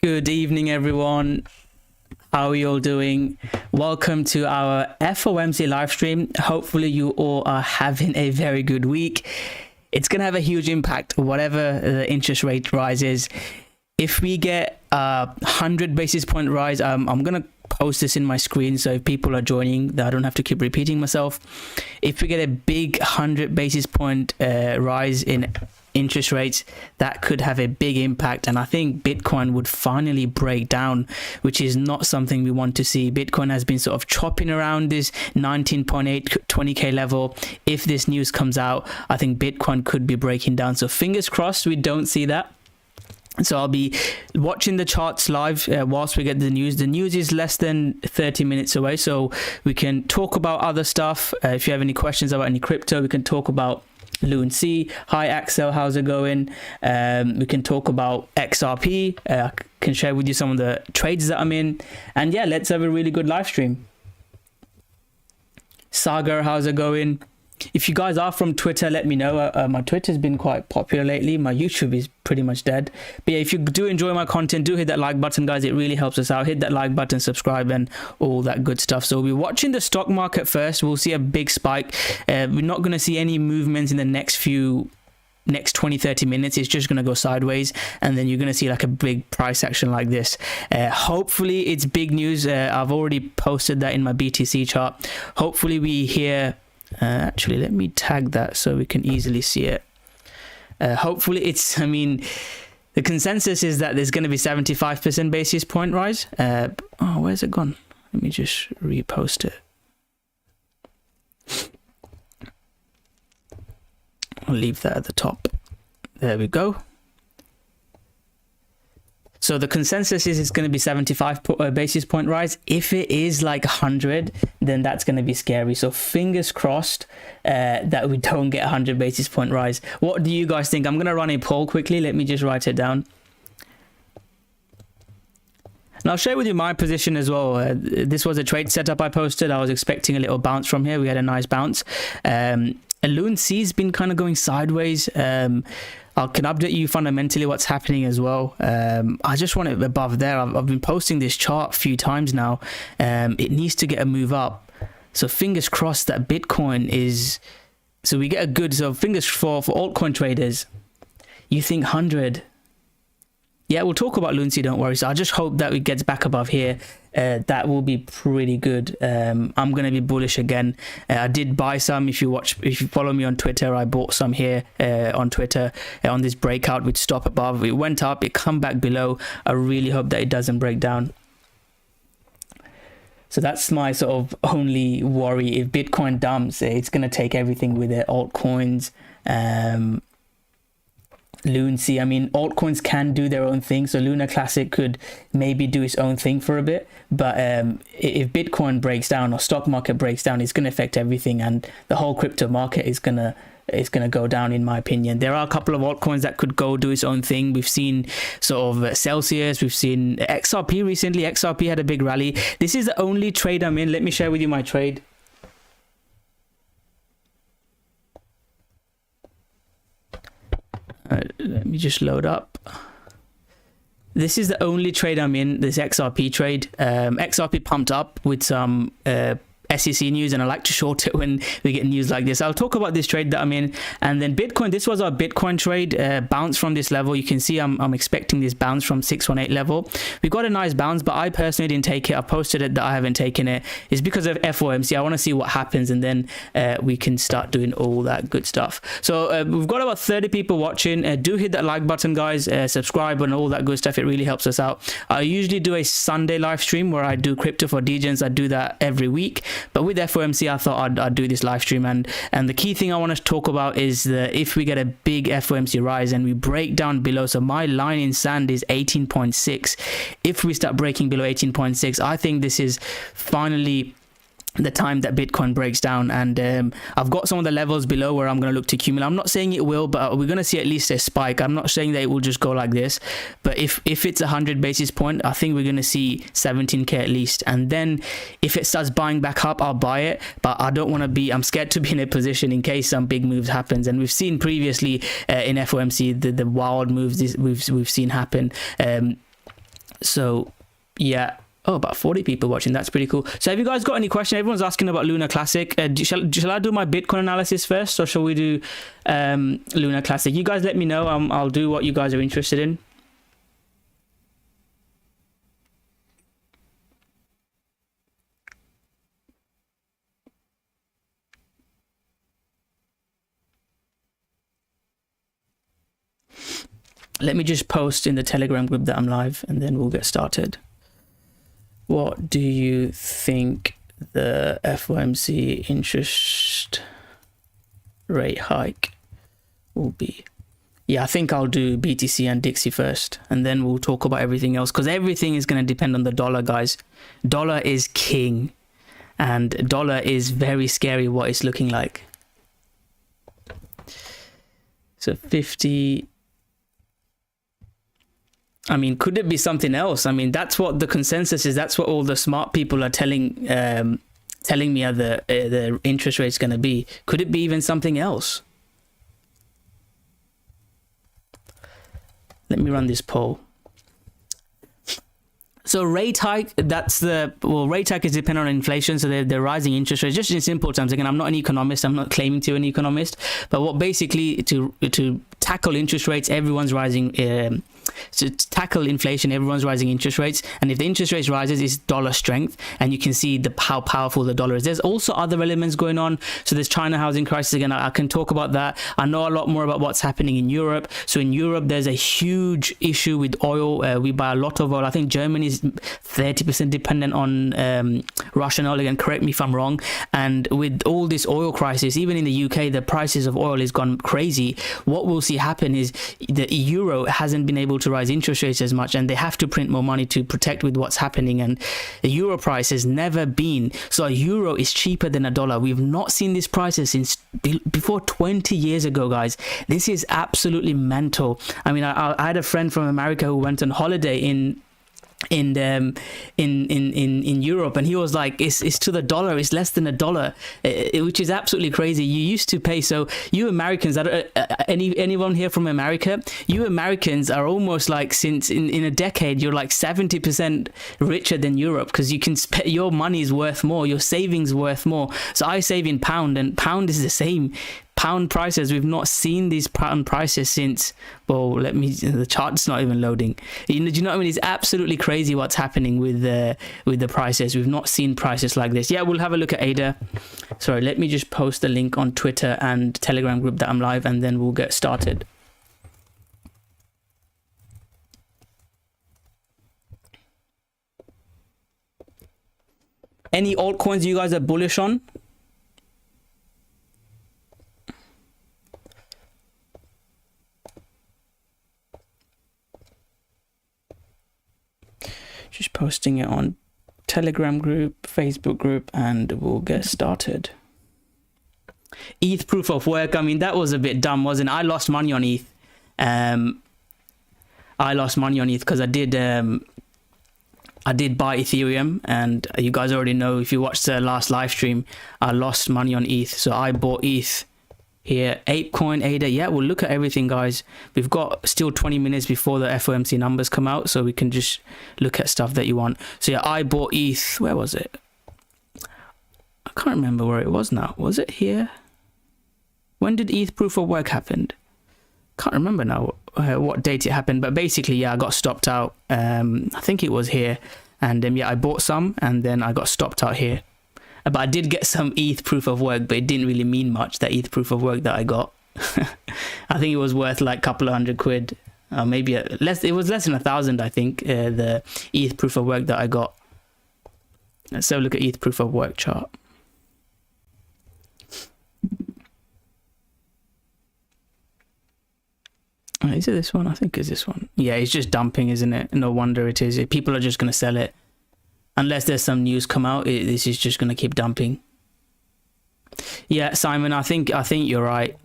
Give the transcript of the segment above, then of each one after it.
Good evening, everyone. How are you all doing? Welcome to our FOMC live stream. Hopefully you all are having a very good week. It's going to have a huge impact, whatever the interest rate rises. If we get a 100 basis point rise, I'm going to post this in my screen so if people are joining, I don't have to keep repeating myself. If we get a big 100 basis point rise in interest rates, that could have a big impact, and I think Bitcoin would finally break down, which is not something we want to see. Bitcoin has been sort of chopping around this 19.8 20k level. If this news comes out, I think Bitcoin could be breaking down, so fingers crossed we don't see that. So I'll be watching the charts live whilst we get the news. The news is less than 30 minutes away, so we can talk about other stuff. If you have any questions about any crypto, we can talk about LUNC. Hi Axel, how's it going? We can talk about XRP. I can share with you some of the trades that I'm in, and yeah, let's have a really good live stream. Sagar, how's it going? If you guys are from Twitter, let me know. My Twitter's been quite popular lately. My YouTube is pretty much dead. But yeah, if you do enjoy my content, do hit that like button, guys. It really helps us out. Hit that like button, subscribe, and all that good stuff. So we're watching the stock market first. We'll see a big spike. We're not going to see any movements in the next 20-30 minutes. It's just going to go sideways, and then you're going to see like a big price action like this. Hopefully it's big news. I've already posted that in my BTC chart. Hopefully we hear... actually, let me tag that so we can easily see it. Hopefully it's, the consensus is that there's going to be 75% basis point rise. Oh, where's it gone? Let me just repost it. I'll leave that at the top. There we go. So the consensus is it's going to be 75 basis point rise. If it is like 100, then that's going to be scary. So fingers crossed that we don't get 100 basis point rise. What do you guys think? I'm going to run a poll quickly. Let me just write it down. And I'll share with you my position as well. This was a trade setup I posted. I was expecting a little bounce from here. We had a nice bounce. LUNC's been kind of going sideways. I can update you fundamentally what's happening as well. I just want it above there. I've been posting this chart a few times now. It needs to get a move up. So fingers crossed that Bitcoin is... So we get a good... So fingers for altcoin traders. You think 100... Yeah, we'll talk about LUNC, don't worry. So I just hope that it gets back above here. That will be pretty good. I'm going to be bullish again. I did buy some. If you follow me on Twitter, I bought some here on Twitter on this breakout with stop above. It went up, it come back below. I really hope that it doesn't break down. So that's my sort of only worry. If Bitcoin dumps, it's going to take everything with it. Altcoins, LUNC, altcoins can do their own thing. So Luna Classic could maybe do its own thing for a bit, but if Bitcoin breaks down or stock market breaks down, it's going to affect everything, and the whole crypto market is going to go down, in my opinion. There are a couple of altcoins that could go do its own thing. We've seen sort of Celsius, we've seen XRP recently. XRP had a big rally. This is the only trade I'm in. Let me share with you my trade. Let me just load up. This is the only trade I'm in, this XRP trade. XRP pumped up with some SEC news, and I like to short it when we get news like this. I'll talk about this trade that I'm in, and then Bitcoin. This was our Bitcoin trade, bounce from this level. You can see I'm expecting this bounce from 618 level. We got a nice bounce, but I personally didn't take it. I posted it that I haven't taken it. It's because of FOMC. I want to see what happens, and then we can start doing all that good stuff. So we've got about 30 people watching. Do hit that like button, guys. Subscribe and all that good stuff. It really helps us out. I usually do a Sunday live stream where I do crypto for DJs. I do that every week. But with FOMC, I thought I'd do this live stream, and the key thing I want to talk about is if we get a big FOMC rise and we break down below. So my line in sand is 18.6. If we start breaking below 18.6, I think this is finally the time that Bitcoin breaks down, and I've got some of the levels below where I'm going to look to accumulate. I'm not saying it will, but we're going to see at least a spike. I'm not saying that it will just go like this, but if it's 100 basis point, I think we're going to see 17k at least, and then if it starts buying back up, I'll buy it. But I don't want to be, I'm scared to be in a position in case some big moves happens, and we've seen previously in FOMC the wild moves we've seen happen. So yeah. Oh, about 40 people watching. That's pretty cool. So have you guys got any questions? Everyone's asking about Lunar Classic. Shall I do my Bitcoin analysis first, or shall we do Lunar Classic? You guys let me know. I'll do what you guys are interested in. Let me just post in the Telegram group that I'm live, and then we'll get started. What do you think the FOMC interest rate hike will be? Yeah, I think I'll do BTC and Dixie first, and then we'll talk about everything else, because everything is going to depend on the dollar, guys. Dollar is king, and dollar is very scary what it's looking like. So 50... I mean, could it be something else? I mean, that's what the consensus is. That's what all the smart people are telling me are the interest rate's going to be. Could it be even something else? Let me run this poll. So rate hike, rate hike is dependent on inflation. So they're rising interest rates. Just in simple terms, again, I'm not an economist. I'm not claiming to be an economist. But what basically to tackle interest rates, everyone's rising. So to tackle inflation, everyone's rising interest rates, and if the interest rates rises, it's dollar strength, and you can see how powerful the dollar is. There's also other elements going on. So there's China housing crisis. Again, I can talk about that. I know a lot more about what's happening in Europe. So in Europe, there's a huge issue with oil. We buy a lot of oil. I think Germany is 30% dependent on Russian oil. Again, correct me if I'm wrong. And with all this oil crisis, even in the UK, the prices of oil has gone crazy. What we'll see happen is the euro hasn't been able to rise interest rates as much, and they have to print more money to protect with what's happening, and the euro price has never been so. A euro is cheaper than a dollar. We've not seen this prices since before 20 years ago, guys. This is absolutely mental. I mean, I had a friend from America who went on holiday in Europe, and he was like, it's to the dollar, it's less than a dollar, which is absolutely crazy. You used to pay, so you Americans, anyone here from America, you Americans are almost like, since in a decade, you're like 70% richer than Europe, because you can your money is worth more, your savings worth more. So I save in pound, and pound is the same. Pound prices, we've not seen these pound prices since, well, the chart's not even loading. Do you know what I mean? It's absolutely crazy what's happening with the prices. We've not seen prices like this. Yeah, we'll have a look at ADA. Sorry, let me just post the link on Twitter and Telegram group that I'm live, and then we'll get started. Any altcoins you guys are bullish on? Just posting it on Telegram group, Facebook group, and we'll get started. ETH proof of work. I mean, that was a bit dumb, wasn't it? I lost money on ETH. I lost money on ETH because I did buy Ethereum, and you guys already know, if you watched the last live stream, I lost money on ETH. So I bought ETH here. ApeCoin, ADA. Yeah, we'll look at everything, guys. We've got still 20 minutes before the FOMC numbers come out, so we can just look at stuff that you want. So yeah, I bought ETH. Where was it? I can't remember where it was now. Was it here? When did ETH proof of work happen? Can't remember now what date it happened, but basically, yeah, I got stopped out. I think it was here, and yeah, I bought some, and then I got stopped out here. But I did get some ETH proof of work, but it didn't really mean much, that ETH proof of work that I got. I think it was worth like a couple of £100, maybe less. It was less than 1,000, I think, the ETH proof of work that I got. Let's have a look at ETH proof of work chart. Is it this one? I think it's this one. Yeah, it's just dumping, isn't it? No wonder it is. People are just going to sell it. Unless there's some news come out, this is just going to keep dumping. Yeah, Simon, I think you're right.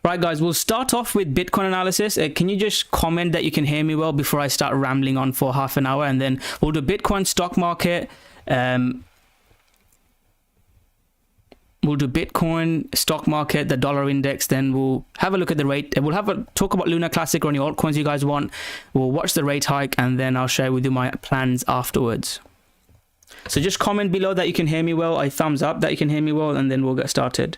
Right, guys, we'll start off with Bitcoin analysis. Can you just comment that you can hear me well before I start rambling on for half an hour? And then we'll do Bitcoin stock market. we'll do Bitcoin, stock market, the dollar index, then we'll have a look at the rate. We'll have a talk about Lunar Classic or any altcoins you guys want. We'll watch the rate hike, and then I'll share with you my plans afterwards. So just comment below that you can hear me well, a thumbs up that you can hear me well, and then we'll get started.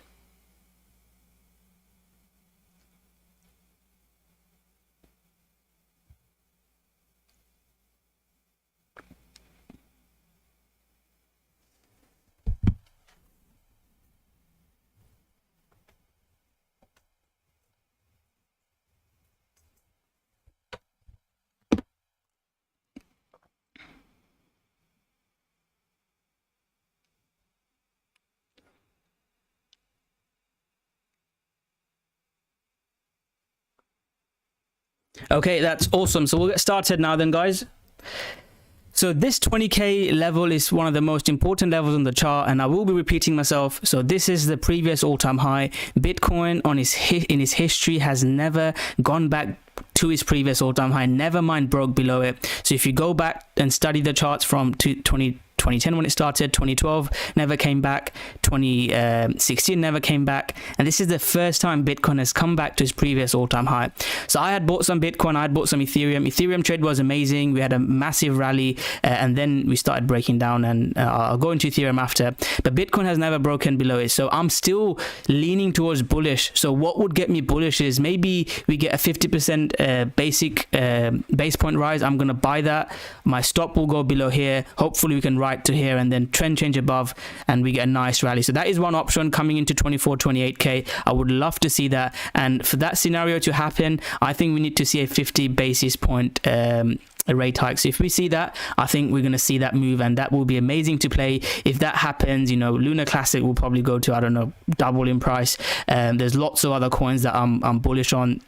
Okay, that's awesome. So we'll get started now then, guys. So this 20k level is one of the most important levels on the chart, and I will be repeating myself. So this is the previous all-time high. Bitcoin on in his history has never gone back to his previous all-time high, never mind broke below it. So if you go back and study the charts from 2010 when it started, 2012 never came back, 2016 never came back, and this is the first time Bitcoin has come back to its previous all-time high. So I had bought some Bitcoin, I had bought some Ethereum trade was amazing. We had a massive rally, and then we started breaking down, and I'll go into Ethereum after, but Bitcoin has never broken below it. So I'm still leaning towards bullish. So what would get me bullish is maybe we get a 50% basic base point rise. I'm gonna buy that. My stop will go below here. Hopefully we can right to here, and then trend change above, and we get a nice rally. So that is one option coming into 28k. I would love to see that, and for that scenario to happen, I think we need to see a 50 basis point a rate hike. So if we see that, I think we're going to see that move, and that will be amazing to play. If that happens, you know, Lunar Classic will probably go to, I don't know, double in price. There's lots of other coins that I'm bullish on,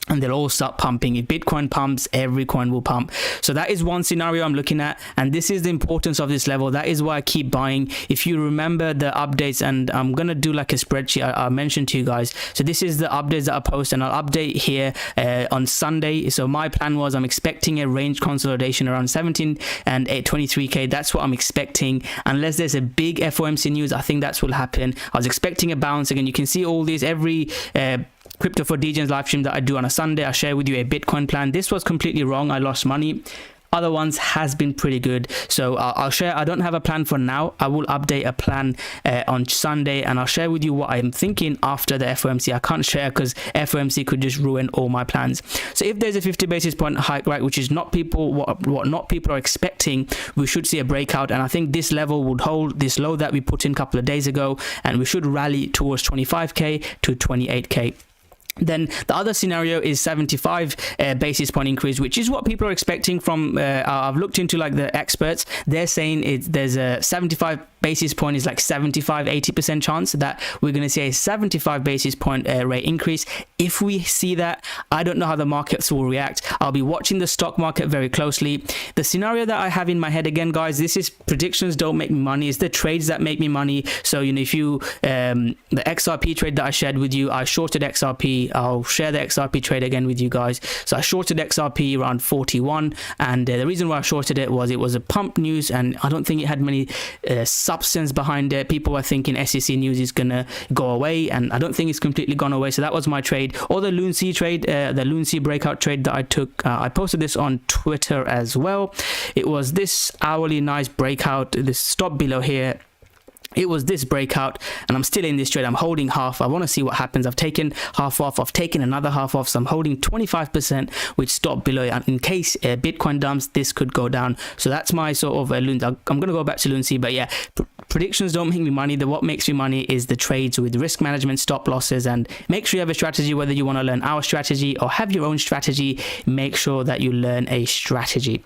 and they'll all start pumping. If Bitcoin pumps, every coin will pump. So that is one scenario I'm looking at, and this is the importance of this level. That is why I keep buying. If you remember the updates, and I'm gonna do like a spreadsheet I mentioned to you guys. So this is the updates that I post, and I'll update here on Sunday. So my plan was, I'm expecting a range consolidation around 17 and 23k. That's what I'm expecting, unless there's a big FOMC news. I think that's what will happen. I was expecting a bounce. Again, you can see all these every Crypto for DJs live stream that I do on a Sunday. I share with you a Bitcoin plan. This was completely wrong. I lost money. Other ones has been pretty good. So I'll share. I don't have a plan for now. I will update a plan on Sunday, and I'll share with you what I'm thinking after the FOMC. I can't share because FOMC could just ruin all my plans. So if there's a 50 basis point hike, right, which is not what not people are expecting, we should see a breakout, and I think this level would hold this low that we put in a couple of days ago, and we should rally towards 25k to 28k. Then the other scenario is 75 basis point increase, which is what people are expecting from I've looked into like the experts. They're saying there's a 75 basis point is like 75-80% chance that we're going to see a 75 basis point rate increase. If we see that, I don't know how the markets will react. I'll be watching the stock market very closely. The scenario that I have in my head, again guys, this is predictions don't make me money, it's the trades that make me money. So you know, if you the XRP trade that I shared with you, I shorted XRP. I'll share the XRP trade again with you guys. So I shorted XRP around 41, and the reason why I shorted it was a pump news, and I don't think it had many substance behind it. People were thinking SEC news is gonna go away, and I don't think it's completely gone away. So that was my trade. Or the LUNC trade, the LUNC breakout trade that I took. I posted this on Twitter as well. It was this hourly nice breakout, this stop below here. It was this breakout, and I'm still in this trade. I'm holding half. I want to see what happens. I've taken half off. I've taken another half off. So I'm holding 25%, which stop below. And in case Bitcoin dumps, this could go down. So that's my sort of LUNC. I'm going to go back to LUNC, but yeah, predictions don't make me money. What makes me money is the trades with risk management, stop losses, and make sure you have a strategy. Whether you want to learn our strategy or have your own strategy, make sure that you learn a strategy.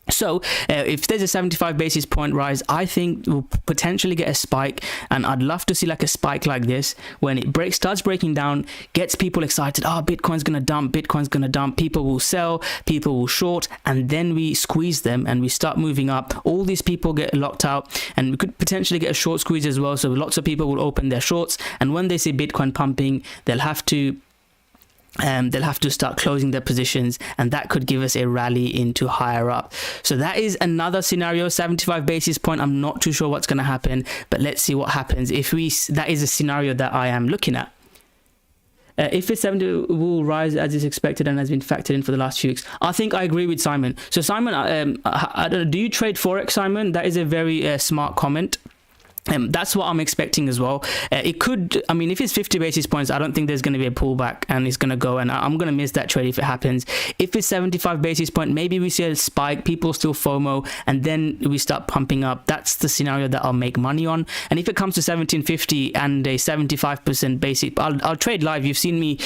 So if there's a 75 basis point rise, I think we'll potentially get a spike, and I'd love to see like a spike like this when it starts breaking down, gets people excited. Oh, Bitcoin's gonna dump, people will sell, people will short, and then we squeeze them and we start moving up. All these people get locked out, and we could potentially get a short squeeze as well. So lots of people will open their shorts, and when they see Bitcoin pumping, they'll have to they'll have to start closing their positions, and that could give us a rally into higher up. So that is another scenario. 75 basis point, I'm not too sure what's going to happen, but let's see what happens. That is a scenario that I am looking at. If it's 70 will rise as is expected and has been factored in for the last few weeks. I think I agree with Simon. So Simon, I don't know, do you trade Forex, Simon? That is a very smart comment. That's what I'm expecting as well. It could, I mean, if it's 50 basis points, I don't think there's going to be a pullback and it's going to go, and I'm going to miss that trade if it happens. If it's 75 basis point, maybe we see a spike, people still FOMO, and then we start pumping up. That's the scenario that I'll make money on. And if it comes to 1750 and a 75% basic, I'll trade live. You've seen me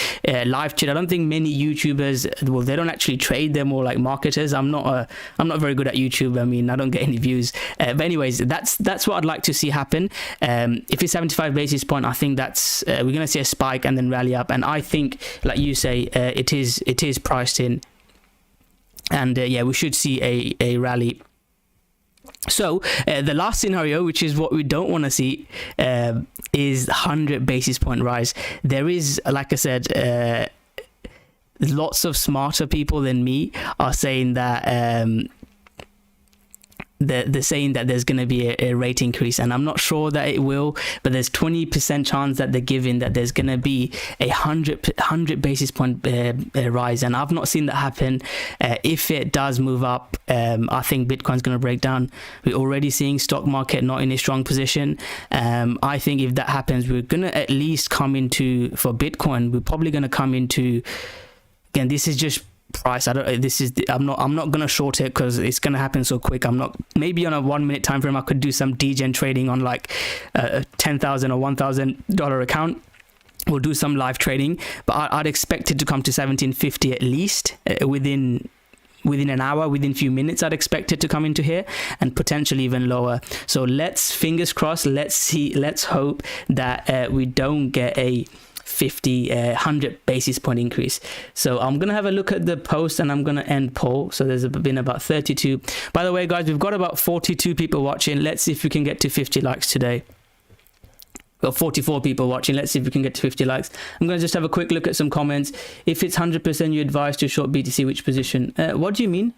live trade. I don't think many YouTubers, well, they don't actually trade. They're more like marketers. I'm not very good at YouTube. I mean, I don't get any views. But anyways, that's what I'd like to see happen. If it's 75 basis point, I think that's we're going to see a spike and then rally up, and I think, like you say, it is priced in, and yeah, we should see a rally. So the last scenario, which is what we don't want to see, is 100 basis point rise. There is, like I said, lots of smarter people than me are saying that they're saying that there's going to be a rate increase, and I'm not sure that it will, but there's 20% chance that they're giving that there's going to be a 100 basis point rise, and I've not seen that happen. If it does move up, I think Bitcoin's going to break down. We're already seeing stock market not in a strong position. I think if that happens, we're going to at least come into, for Bitcoin, we're probably going to come into, again, this is just price. I'm not gonna short it because it's gonna happen so quick. Maybe on a 1 minute time frame I could do some degen trading on like a $10,000 or $1,000 account. We'll do some live trading, but I'd expect it to come to 1750 at least within an hour, within a few minutes. I'd expect it to come into here, and potentially even lower. So fingers crossed, let's hope that we don't get a 100 basis point increase. So I'm gonna have a look at the post and I'm gonna end poll. So there's been about 32. By the way, guys, we've got about 42 people watching. Let's see if we can get to 50 likes today. We've got 44 people watching. Let's see if we can get to 50 likes. I'm gonna just have a quick look at some comments. If it's 100% you advise to short BTC, which position? What do you mean?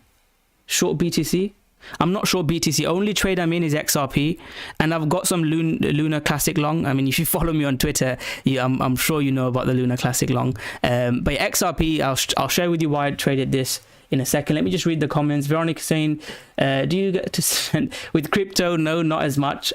Short BTC? I'm not sure BTC. Only trade I'm in is XRP, and I've got some Luna Classic Long. I mean, if you follow me on Twitter, I'm sure you know about the Luna Classic Long. But XRP, I'll share with you why I traded this in a second. Let me just read the comments. Veronica saying, do you get to spend with crypto? No, not as much.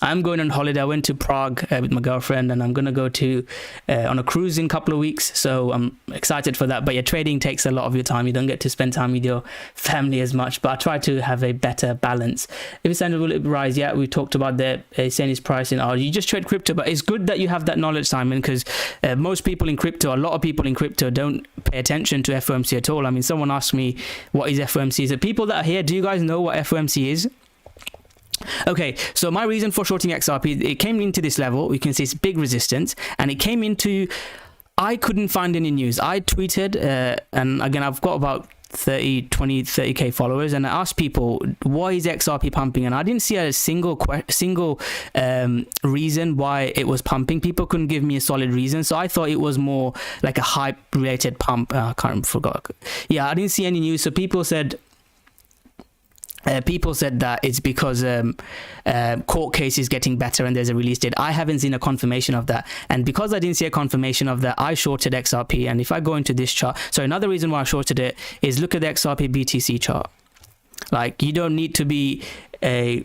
I'm going on holiday. I went to Prague with my girlfriend, and I'm going to go to on a cruise in a couple of weeks. So I'm excited for that. But yeah, trading takes a lot of your time. You don't get to spend time with your family as much. But I try to have a better balance. If it's will it rise? Yeah, we talked about that. Saying it's pricing. Oh, you just trade crypto. But it's good that you have that knowledge, Simon, because most people in crypto, a lot of people in crypto don't pay attention to FOMC at all. I mean, someone asked me, what is FOMC? So people that are here, do you guys know what FOMC is? Okay, so my reason for shorting XRP, it came into this level. We can see it's big resistance, and it came into, I couldn't find any news. I tweeted, and again, I've got about 30k followers, and I asked people, why is XRP pumping? And I didn't see a single reason why it was pumping. People couldn't give me a solid reason, so I thought it was more like a hype related pump. I forgot. Yeah, I didn't see any news. So people said that it's because court case is getting better and there's a release date. I haven't seen a confirmation of that, and because I didn't see a confirmation of that, I shorted XRP. And if I go into this chart, so another reason why I shorted it is look at the XRP BTC chart. Like, you don't need to be an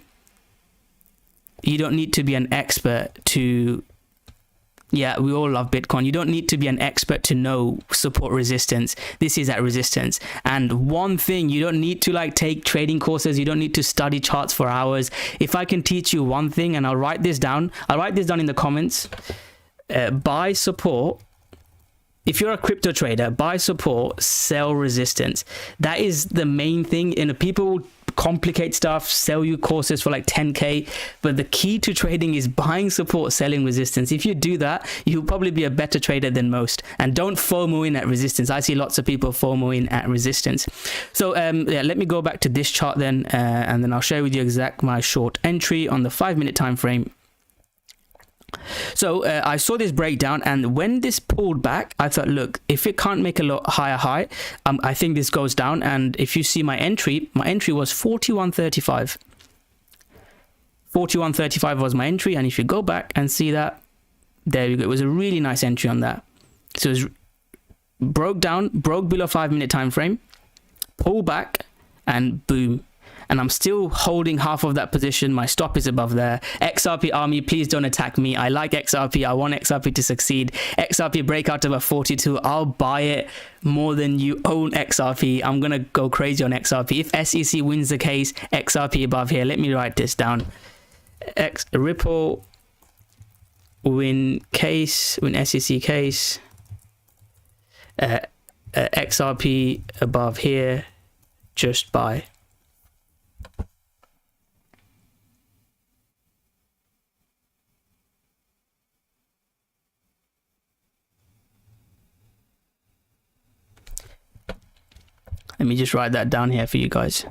expert to, yeah, we all love Bitcoin. You don't need to be an expert to know support resistance. This is at resistance. And one thing, you don't need to take trading courses. You don't need to study charts for hours. If I can teach you one thing, and I'll write this down in the comments, buy support. If you're a crypto trader, buy support, sell resistance. That is the main thing. And people will complicate stuff, sell you courses for like 10k, but the key to trading is buying support, selling resistance. If you do that, you'll probably be a better trader than most. And don't FOMO in at resistance. I see lots of people FOMO in at resistance. So yeah, let me go back to this chart then, and then I'll share with you my short entry on the 5 minute time frame. So I saw this breakdown, and when this pulled back, I thought, look, if it can't make a lot higher high, I think this goes down. And if you see my entry was 41.35. 41.35 was my entry, and if you go back and see that, there you go. It was a really nice entry on that. So it was broke below 5-minute time frame, pull back, and boom. And I'm still holding half of that position. My stop is above there. XRP army, please don't attack me. I like XRP. I want XRP to succeed. XRP breakout above 42. I'll buy it more than you own XRP. I'm going to go crazy on XRP. If SEC wins the case, XRP above here. Let me write this down. Ripple win SEC case. XRP above here. Just buy. Let me just write that down here for you guys.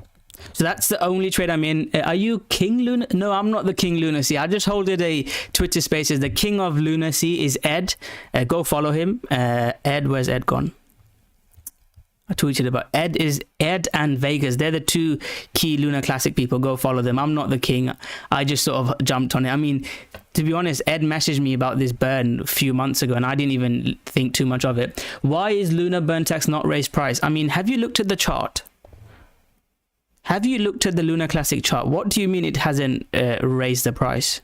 So that's the only trade I'm in. Are you King Luna? No, I'm not the King Lunacy. I just holded a Twitter Spaces. The King of Lunacy is Ed. Go follow him. Ed, where's Ed gone? I tweeted about Ed and Vegas. They're the two key Luna Classic people. Go follow them. I'm not the king. I just sort of jumped on it. I mean, to be honest, Ed messaged me about this burn a few months ago, and I didn't even think too much of it. Why is Luna burn tax not raised price? I mean, have you looked at the chart? Have you looked at the Luna Classic chart? What do you mean it hasn't raised the price?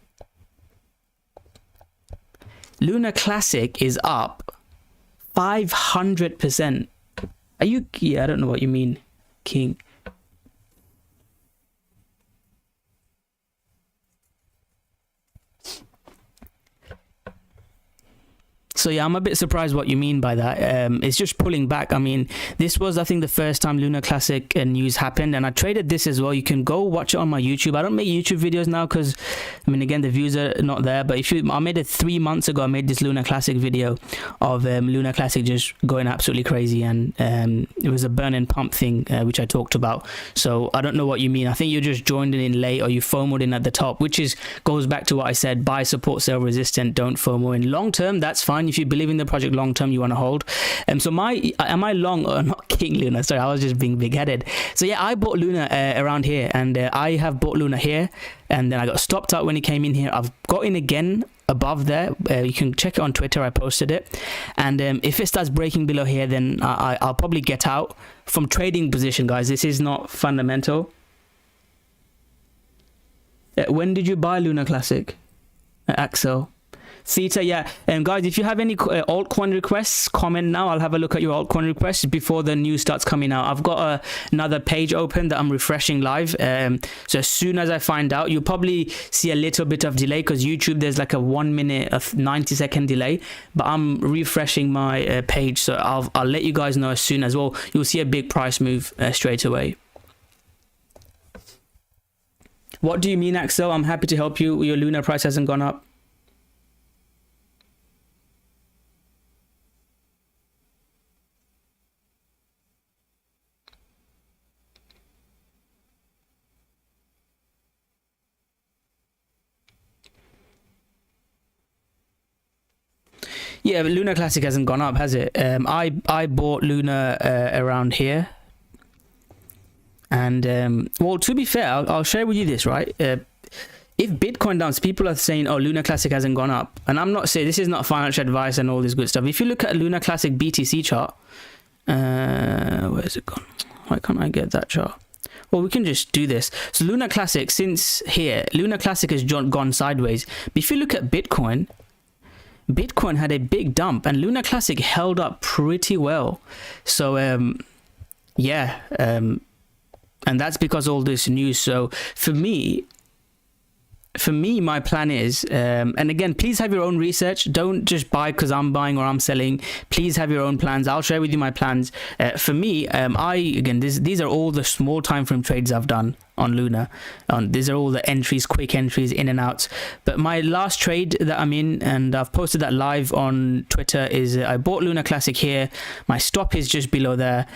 Luna Classic is up 500%. Are you? Yeah, I don't know what you mean, King. So yeah, I'm a bit surprised what you mean by that. It's just pulling back. I mean, this was, I think, the first time Luna Classic news happened, and I traded this as well. You can go watch it on my YouTube. I don't make YouTube videos now because, I mean, again, the views are not there. But if you, I made it 3 months ago. I made this Luna Classic video of Luna Classic just going absolutely crazy, and it was a burn and pump thing, which I talked about. So I don't know what you mean. I think you just joined in late, or you FOMO'd in at the top, which goes back to what I said: buy, support, sell, resistant. Don't FOMO in. Long term, that's fine. If you believe in the project long term, you want to hold. So am I long or not King Luna? Sorry, I was just being big-headed. So yeah, I bought Luna around here, and I have bought Luna here, and then I got stopped out when it came in here. I've got in again above there. You can check it on Twitter. I posted it, and if it starts breaking below here, then I'll probably get out from trading position, guys. This is not fundamental. When did you buy Luna Classic? Axel. Theta, yeah. And guys, if you have any altcoin requests, comment now. I'll have a look at your altcoin requests before the news starts coming out. I've got another page open that I'm refreshing live. So as soon as I find out, you'll probably see a little bit of delay because YouTube, there's like a 1 minute of 90-second delay. But I'm refreshing my page, so I'll let you guys know as soon as well. You'll see a big price move straight away. What do you mean, Axel? I'm happy to help you. Your Luna price hasn't gone up. Yeah, but Luna Classic hasn't gone up, has it? I bought Luna around here. And, well, to be fair, I'll share with you this, right? If Bitcoin dumps, people are saying, oh, Luna Classic hasn't gone up. And I'm not saying, this is not financial advice and all this good stuff. If you look at Luna Classic BTC chart, where's it gone? Why can't I get that chart? Well, we can just do this. So Luna Classic, since here, Luna Classic has gone sideways. But if you look at Bitcoin had a big dump, and Luna Classic held up pretty well. So yeah, and that's because all this news. So for me, my plan is, and again, please have your own research. Don't just buy because I'm buying or I'm selling. Please have your own plans. I'll share with you my plans. For me, these are all the small time frame trades I've done on Luna. These are all the entries, quick entries, in and outs. But my last trade that I'm in, and I've posted that live on Twitter, is I bought Luna Classic here. My stop is just below there.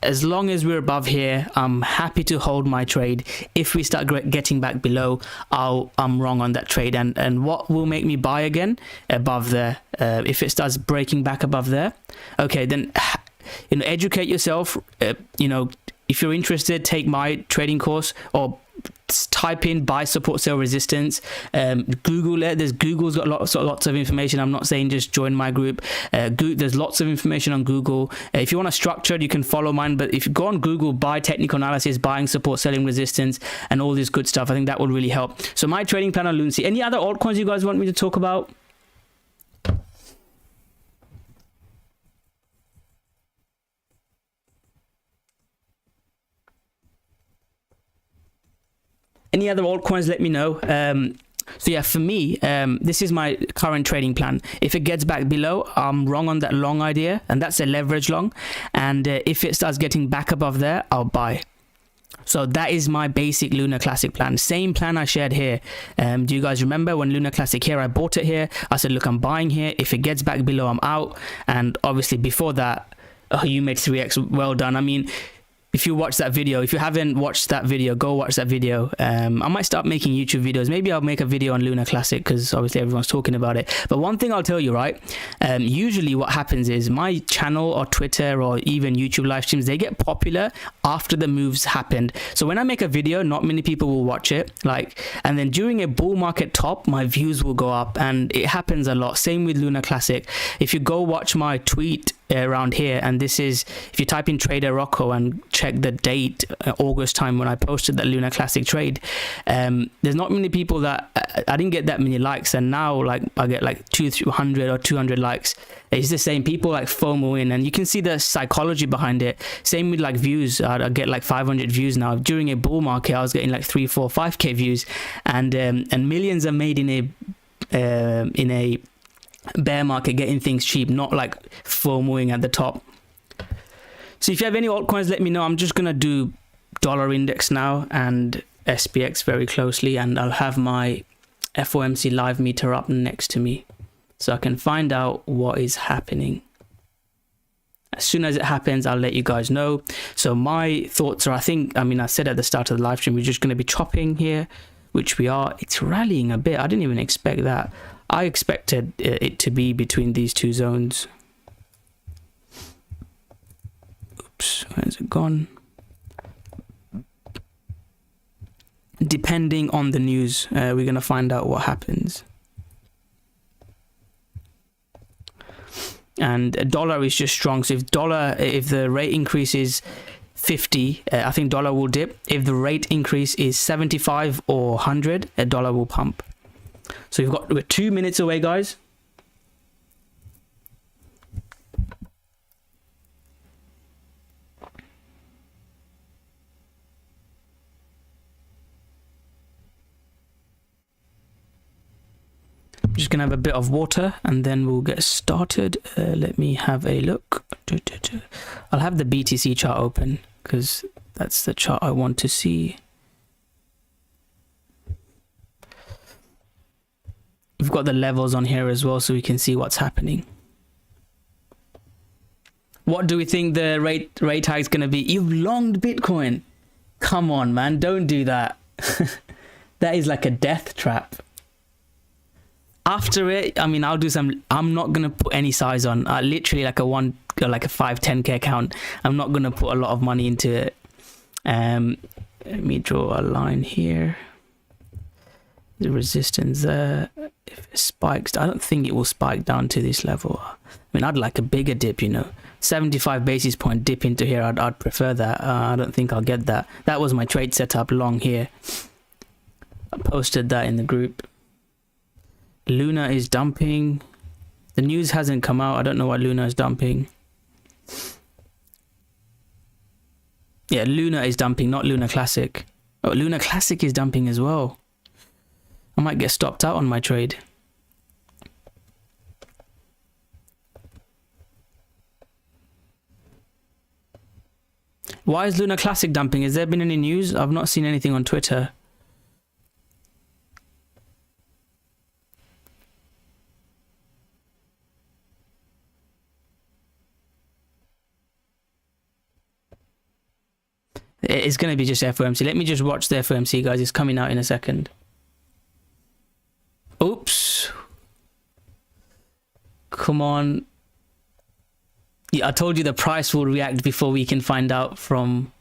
As long as we're above here, I'm happy to hold my trade. If we start getting back below, I'm wrong on that trade. And what will make me buy again? Above there. If it starts breaking back above there, okay, then educate yourself. If you're interested, take my trading course, or type in buy support sell resistance. Google it. Google's got lots of information. I'm not saying just join my group. There's lots of information on Google. If you want to structure it, you can follow mine, but if you go on Google, buy technical analysis, buying support, selling resistance, and all this good stuff, I think that will really help. So my trading plan on LUNC. Any other altcoins you guys want me to talk about? Any other altcoins, let me know. So yeah, for me, this is my current trading plan. If it gets back below, I'm wrong on that long idea, and that's a leverage long. And if it starts getting back above there, I'll buy. So that is my basic Luna Classic plan. Same plan I shared here. Do you guys remember when Luna Classic here, I bought it here. I said, look, I'm buying here. If it gets back below, I'm out. And obviously before that, you made 3x. Well done. I mean, if you watch that video, if you haven't watched that video, go watch that video. I might start making YouTube videos. Maybe I'll make a video on Luna Classic, because obviously everyone's talking about it. But one thing I'll tell you, right? Usually what happens is my channel or Twitter or even YouTube live streams, they get popular after the moves happened. So when I make a video, not many people will watch it. And then during a bull market top, my views will go up, and it happens a lot. Same with Luna Classic. If you go watch my tweet around here, and this is, if you type in trader Rocko and check the date, August time when I posted that Luna Classic trade, there's not many people that I didn't get that many likes, and now I get 200 or 200 likes. It's the same, people FOMO in, and you can see the psychology behind it. Same with views. I get 500 views now. During a bull market, I was getting 3, 4, 5k views, and millions are made in a bear market, getting things cheap, not FOMOing at the top. So if you have any altcoins, let me know. I'm just gonna do dollar index now and SPX very closely, and I'll have my FOMC live meter up next to me so I can find out what is happening. As soon as it happens, I'll let you guys know. So my thoughts are, I said at the start of the live stream, we're just going to be chopping here, which we are. It's rallying a bit. I didn't even expect that. I expected it to be between these two zones. Oops, where's it gone? Depending on the news, we're going to find out what happens. And dollar is just strong. So if the rate increase is 50, I think dollar will dip. If the rate increase is 75 or 100, a dollar will pump. So we're 2 minutes away, guys. I'm just gonna have a bit of water and then we'll get started. Let me have a look. I'll have the BTC chart open because that's the chart I want to see. We've got the levels on here as well so we can see what's happening. What do we think the rate hike is going to be? You've longed Bitcoin. Come on, man. Don't do that. That is like a death trap. After it, I'll do some. I'm not going to put any size on. Literally like a 5, 10k account. I'm not going to put a lot of money into it. Let me draw a line here. The resistance there. If it spikes, I don't think it will spike down to this level. I'd like a bigger dip, 75 basis point dip into here. I'd prefer that. I don't think I'll get that. That was my trade setup long here. I posted that in the group. Luna is dumping. The news hasn't come out. I don't know why Luna is dumping. Yeah, Luna is dumping, not Luna Classic. Oh, Luna Classic is dumping as well. I might get stopped out on my trade. Why is Luna Classic dumping? Has there been any news? I've not seen anything on Twitter. It's going to be just FOMC. Let me just watch the FOMC, guys. It's coming out in a second. Oops. Come on. Yeah, I told you the price will react before we can find out from...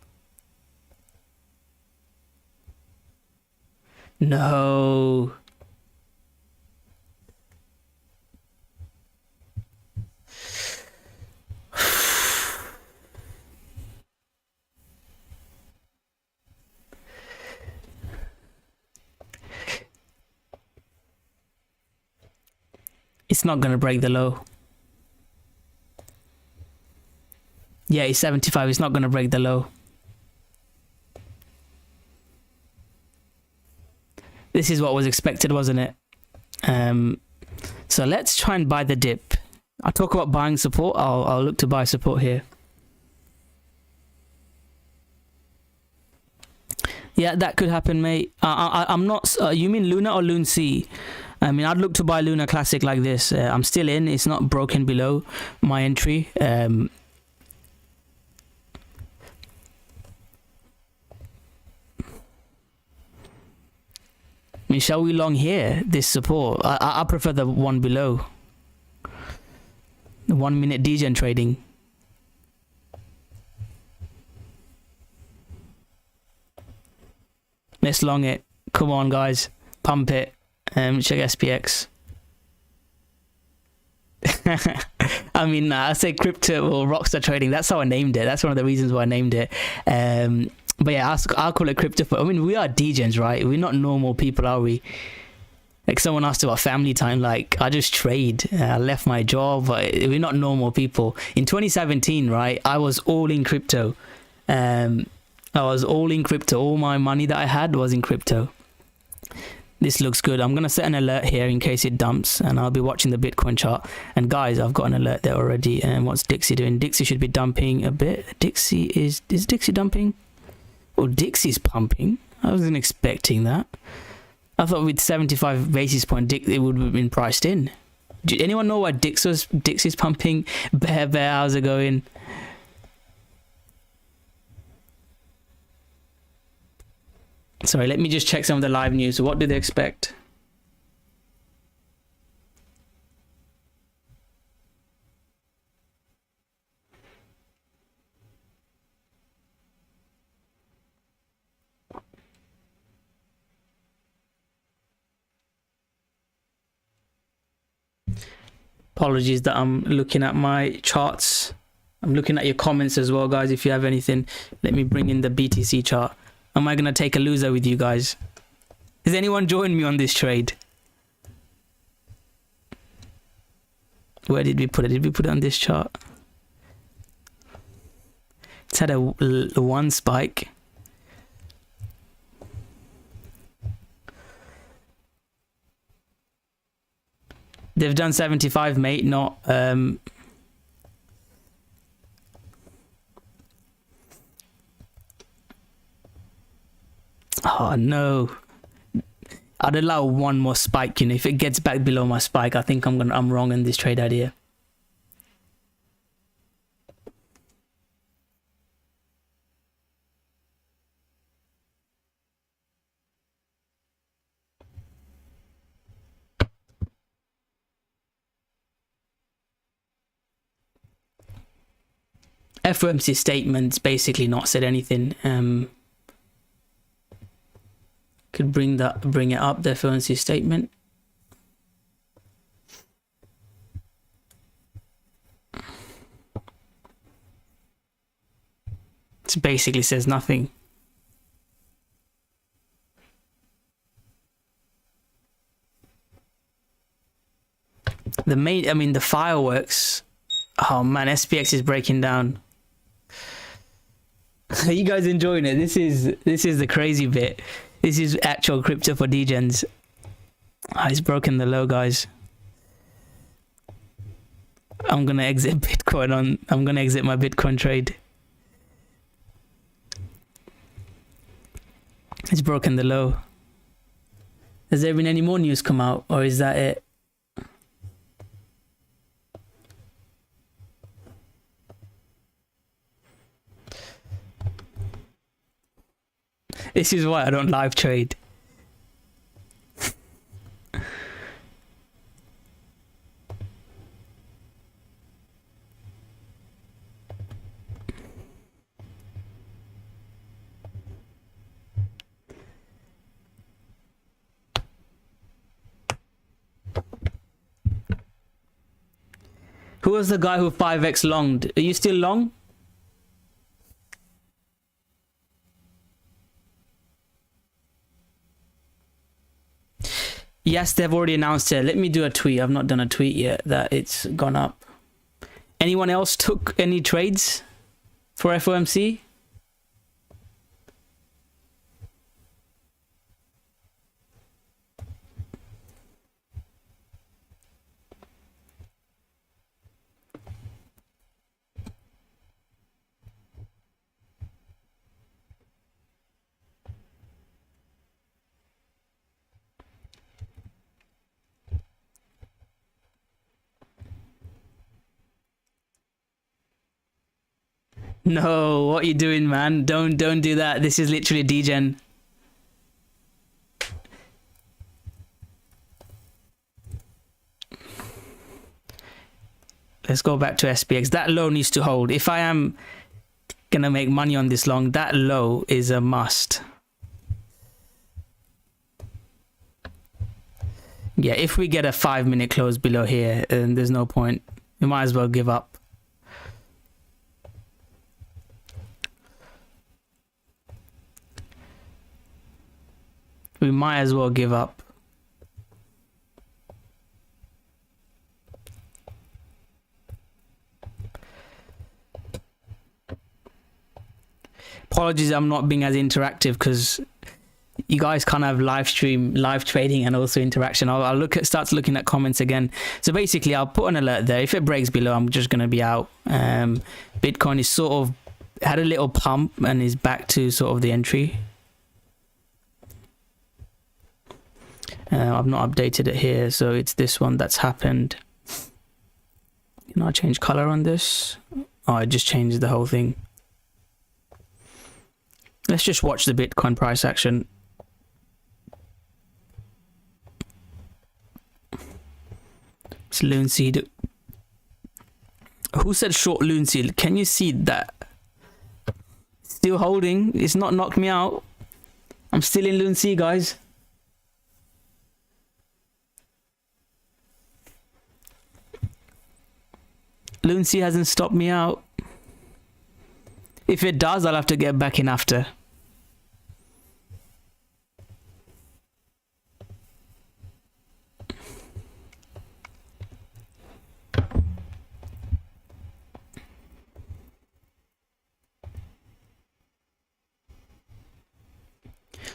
No. It's not going to break the low. Yeah, it's 75. It's not going to break the low. This is what was expected, wasn't it? So let's try and buy the dip. I'll talk about buying support. I'll look to buy support here. Yeah, that could happen, mate. I'm not... you mean Luna or LUNC? I mean, I'd look to buy Luna Classic like this. I'm still in. It's not broken below my entry. I mean, shall we long here this support? I prefer the one below. The 1 minute degen trading. Let's long it. Come on, guys. Pump it. Check SPX. I mean, I say crypto or Rockstar trading. That's how I named it. That's one of the reasons why I named it. But yeah, I'll call it crypto. I mean, we are degens, right? We're not normal people, are we? Like someone asked about family time. Like, I just trade. I left my job. We're not normal people. In 2017, right, I was all in crypto. I was all in crypto. All my money that I had was in crypto. This looks good. I'm going to set an alert here in case it dumps, and I'll be watching the Bitcoin chart. And guys, I've got an alert there already. And what's Dixie doing? Dixie should be dumping a bit. Is Dixie dumping? Or Dixie's pumping? I wasn't expecting that. I thought with 75 basis point, it would have been priced in. Do anyone know why Dixie's pumping? Bear, how's it going? Sorry, let me just check some of the live news. What do they expect? Apologies that I'm looking at my charts. I'm looking at your comments as well, guys. If you have anything, let me bring in the BTC chart. Am I going to take a loser with you guys? Has anyone joined me on this trade? Where did we put it? Did we put it on this chart? It's had a one spike. They've done 75, mate, not... Oh no, I'd allow one more spike. You know, if it gets back below my spike, I think I'm wrong in this trade idea. FOMC statement's basically not said anything. Could bring it up, the FOMC statement. It basically says nothing. The fireworks. Oh man, SPX is breaking down. Are you guys enjoying it? This is the crazy bit. This is actual crypto for degens. Oh, it's broken the low, guys. I'm gonna exit Bitcoin I'm gonna exit my Bitcoin trade. It's broken the low. Has there been any more news come out, or is that it? This is why I don't live trade. Who was the guy who 5x longed? Are you still long? Yes, they've already announced it. Let me do a tweet. I've not done a tweet yet that it's gone up. Anyone else took any trades for FOMC? No, what are you doing, man? Don't do that. This is literally degen. Let's go back to SPX. That low needs to hold. If I am gonna make money on this long, that low is a must. Yeah, if we get a 5-minute close below here, there's no point. We might as well give up. We might as well give up. Apologies, I'm not being as interactive because you guys can't have live stream, live trading, and also interaction. I'll start looking at comments again. So basically, I'll put an alert there. If it breaks below, I'm just gonna be out. Bitcoin is sort of had a little pump and is back to sort of the entry. I've not updated it here, so it's this one that's happened. Can I change color on this? Oh, I just changed the whole thing. Let's just watch the Bitcoin price action. It's LUNC. Who said short LUNC? Can you see that? Still holding. It's not knocked me out. I'm still in LUNC, guys. LUNC hasn't stopped me out. If it does, I'll have to get back in after.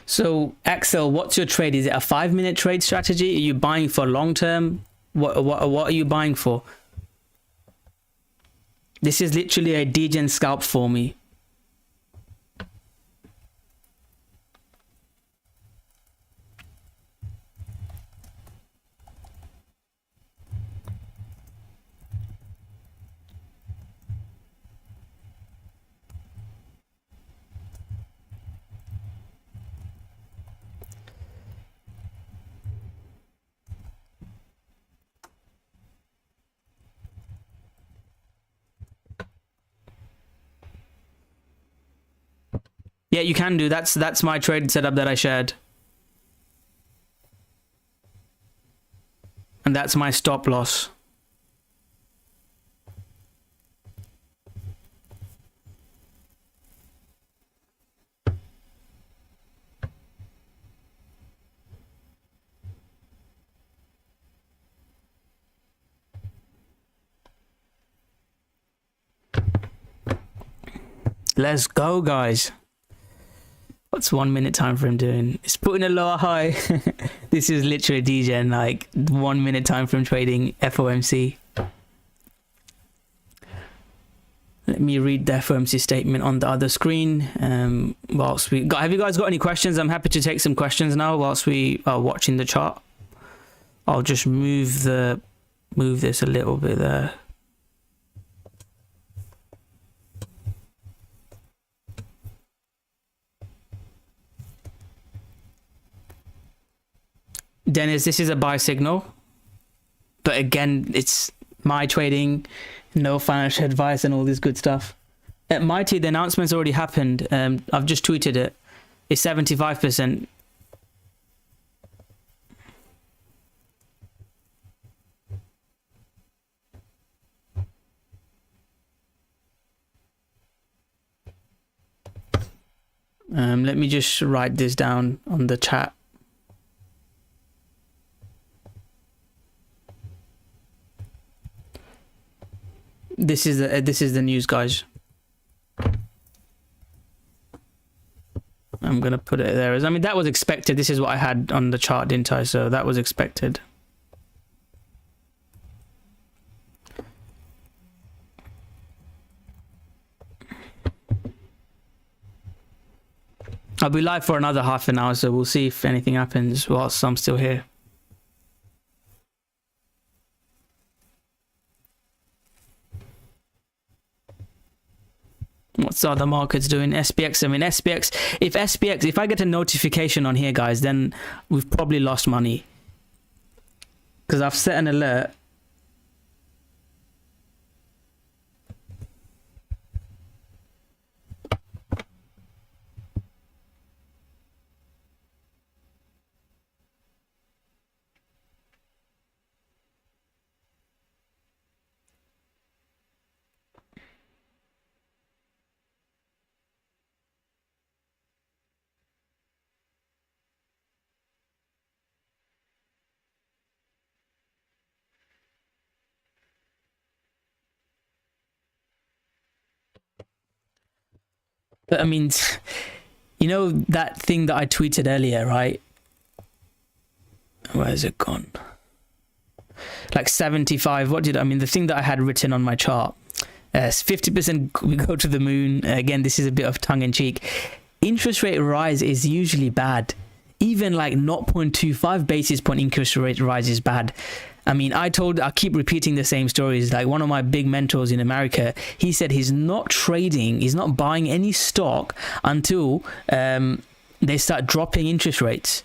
So, Axel, what's your trade? Is it a 5-minute trade strategy? Are you buying for long term? What are you buying for? This is literally a degen scalp for me. Yeah, you can do. That's my trade setup that I shared. And that's my stop loss. Let's go, guys. What's 1 minute time frame doing? It's putting a lower high. This is literally degen, like 1 minute time frame trading FOMC. Let me read the FOMC statement on the other screen. Whilst we got, have you guys got any questions? I'm happy to take some questions now whilst we are watching the chart. I'll just move this a little bit there. Dennis, this is a buy signal, but again, it's my trading, no financial advice and all this good stuff. At Mighty, the announcement's already happened. I've just tweeted it. It's 75%. Let me just write this down on the chat. This is the news, guys. I'm gonna put it there. I mean, that was expected. This is what I had on the chart, didn't I? So that was expected. I'll be live for another half an hour, so we'll see if anything happens whilst I'm still here. What's the other markets doing? SPX. I mean, SPX. If I get a notification on here, guys, then we've probably lost money. Because I've set an alert. But I mean, you know that thing that I tweeted earlier, right? Where has it gone? Like 75. What did I mean? The thing that I had written on my chart. 50% we go to the moon. Again, this is a bit of tongue in cheek. Interest rate rise is usually bad. Even like 0.25 basis point interest rate rise is bad. I mean, I keep repeating the same stories. Like one of my big mentors in America, he said he's not trading, he's not buying any stock until they start dropping interest rates.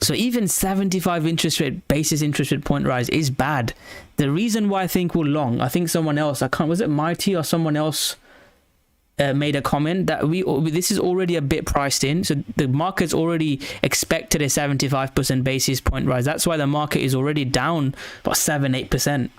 So even 75 interest rate point rise is bad. The reason why I think we're long, I think someone else, was it Mighty or someone else made a comment that this is already a bit priced in. So the market's already expected a 75% basis point rise. That's why the market is already down about 7-8%.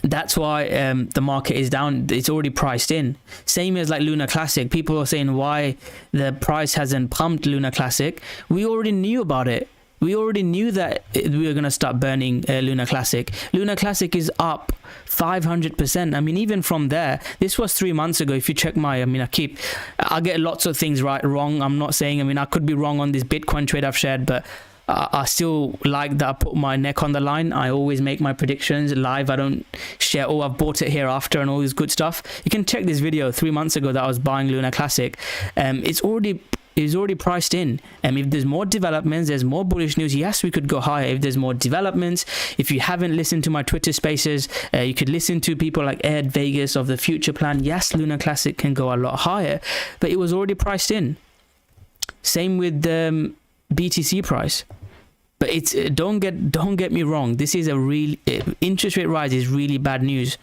That's why the market is down. It's already priced in. Same as like Lunar Classic. People are saying why the price hasn't pumped Lunar Classic. We already knew about it. We already knew that we were going to start burning Lunar Classic. Lunar Classic is up 500%. I mean, even from there, this was 3 months ago. If you check I get lots of things wrong. I'm not saying, I could be wrong on this Bitcoin trade I've shared, but I still like that I put my neck on the line. I always make my predictions live. I don't share, I've bought it here after and all this good stuff. You can check this video 3 months ago that I was buying Lunar Classic. It's already priced in. If there's more developments, there's more bullish news, yes, we could go higher. If there's more developments, if you haven't listened to my Twitter spaces, you could listen to people like Ed Vegas of the Future Plan. Yes, Lunar Classic can go a lot higher, but it was already priced in. Same with the BTC price. But it's don't get me wrong, this is a real interest rate rise is really bad news.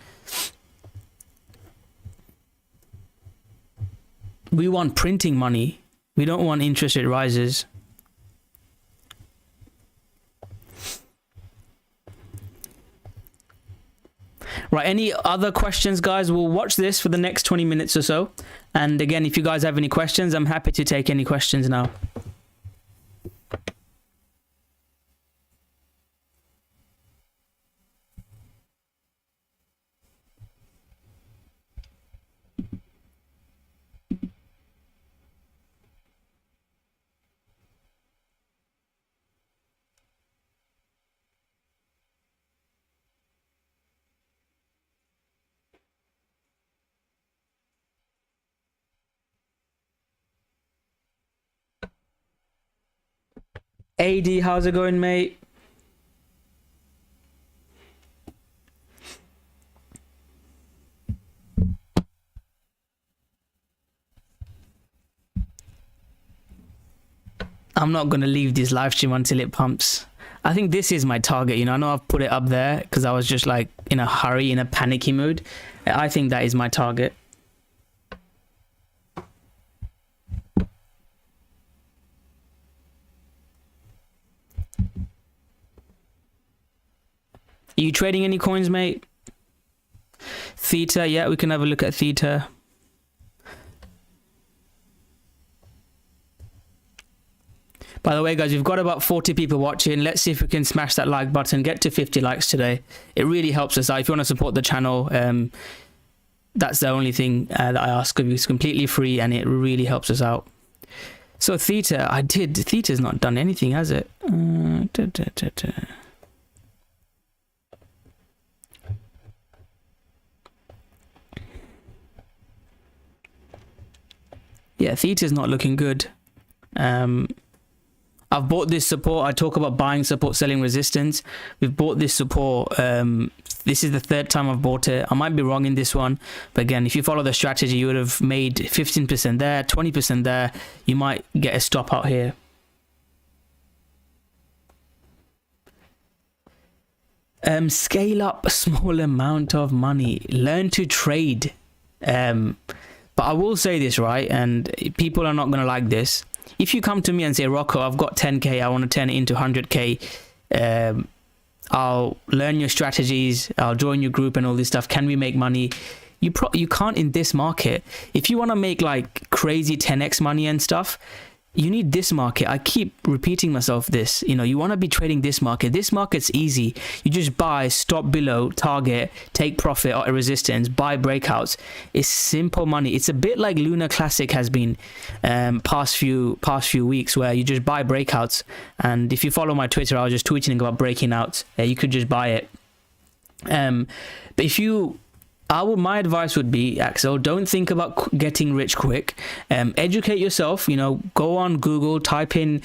We want printing money. We don't want interest rate rises. Right, any other questions, guys? We'll watch this for the next 20 minutes or so. And again, if you guys have any questions, I'm happy to take any questions now. AD, how's it going, mate? I'm not going to leave this live stream until it pumps. I think this is my target. You know, I know I've put it up there because I was just like in a hurry, in a panicky mood. I think that is my target. Are you trading any coins, mate? Theta, yeah, we can have a look at Theta. By the way, guys, we've got about 40 people watching. Let's see if we can smash that like button, get to 50 likes today. It really helps us out. If you want to support the channel, that's the only thing that I ask of you. It's completely free and it really helps us out. So Theta, Theta's not done anything, has it? Yeah, Theta's not looking good. I've bought this support. I talk about buying support, selling resistance. We've bought this support. This is the third time I've bought it. I might be wrong in this one. But again, if you follow the strategy, you would have made 15% there, 20% there. You might get a stop out here. Scale up a small amount of money. Learn to trade. But I will say this, right? And people are not going to like this. If you come to me and say, Rocko, I've got 10K, I want to turn it into 100K, I'll learn your strategies, I'll join your group and all this stuff. Can we make money? You can't in this market. If you want to make like crazy 10x money and stuff, you need this market. I keep repeating myself this, you know, you want to be trading this market. This market's easy. You just buy, stop below, target, take profit or resistance, buy breakouts. It's simple money. It's a bit like Lunar Classic has been past few weeks, where you just buy breakouts. And if you follow my Twitter, I was just tweeting about breaking out. You could just buy it. But if you my advice would be, Axel, don't think about getting rich quick. Educate yourself, you know, go on Google, type in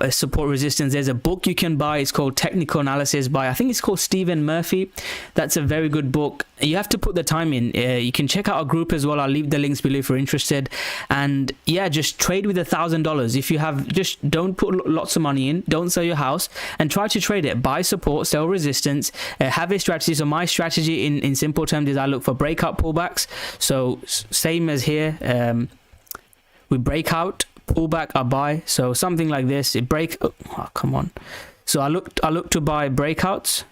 support resistance. There's a book you can buy. It's called Technical Analysis by, I think it's called Stephen Murphy. That's a very good book. You have to put the time in. You can check out our group as well. I'll leave the links below if you're interested. And yeah, just trade with $1,000. If you have, just don't put lots of money in, don't sell your house, and try to trade it. Buy support, sell resistance, have a strategy. So my strategy in simple terms is I look for breakout pullbacks. So same as here, we break out, pullback, I buy. So something like this, it break. Oh, come on. So I look to buy breakouts.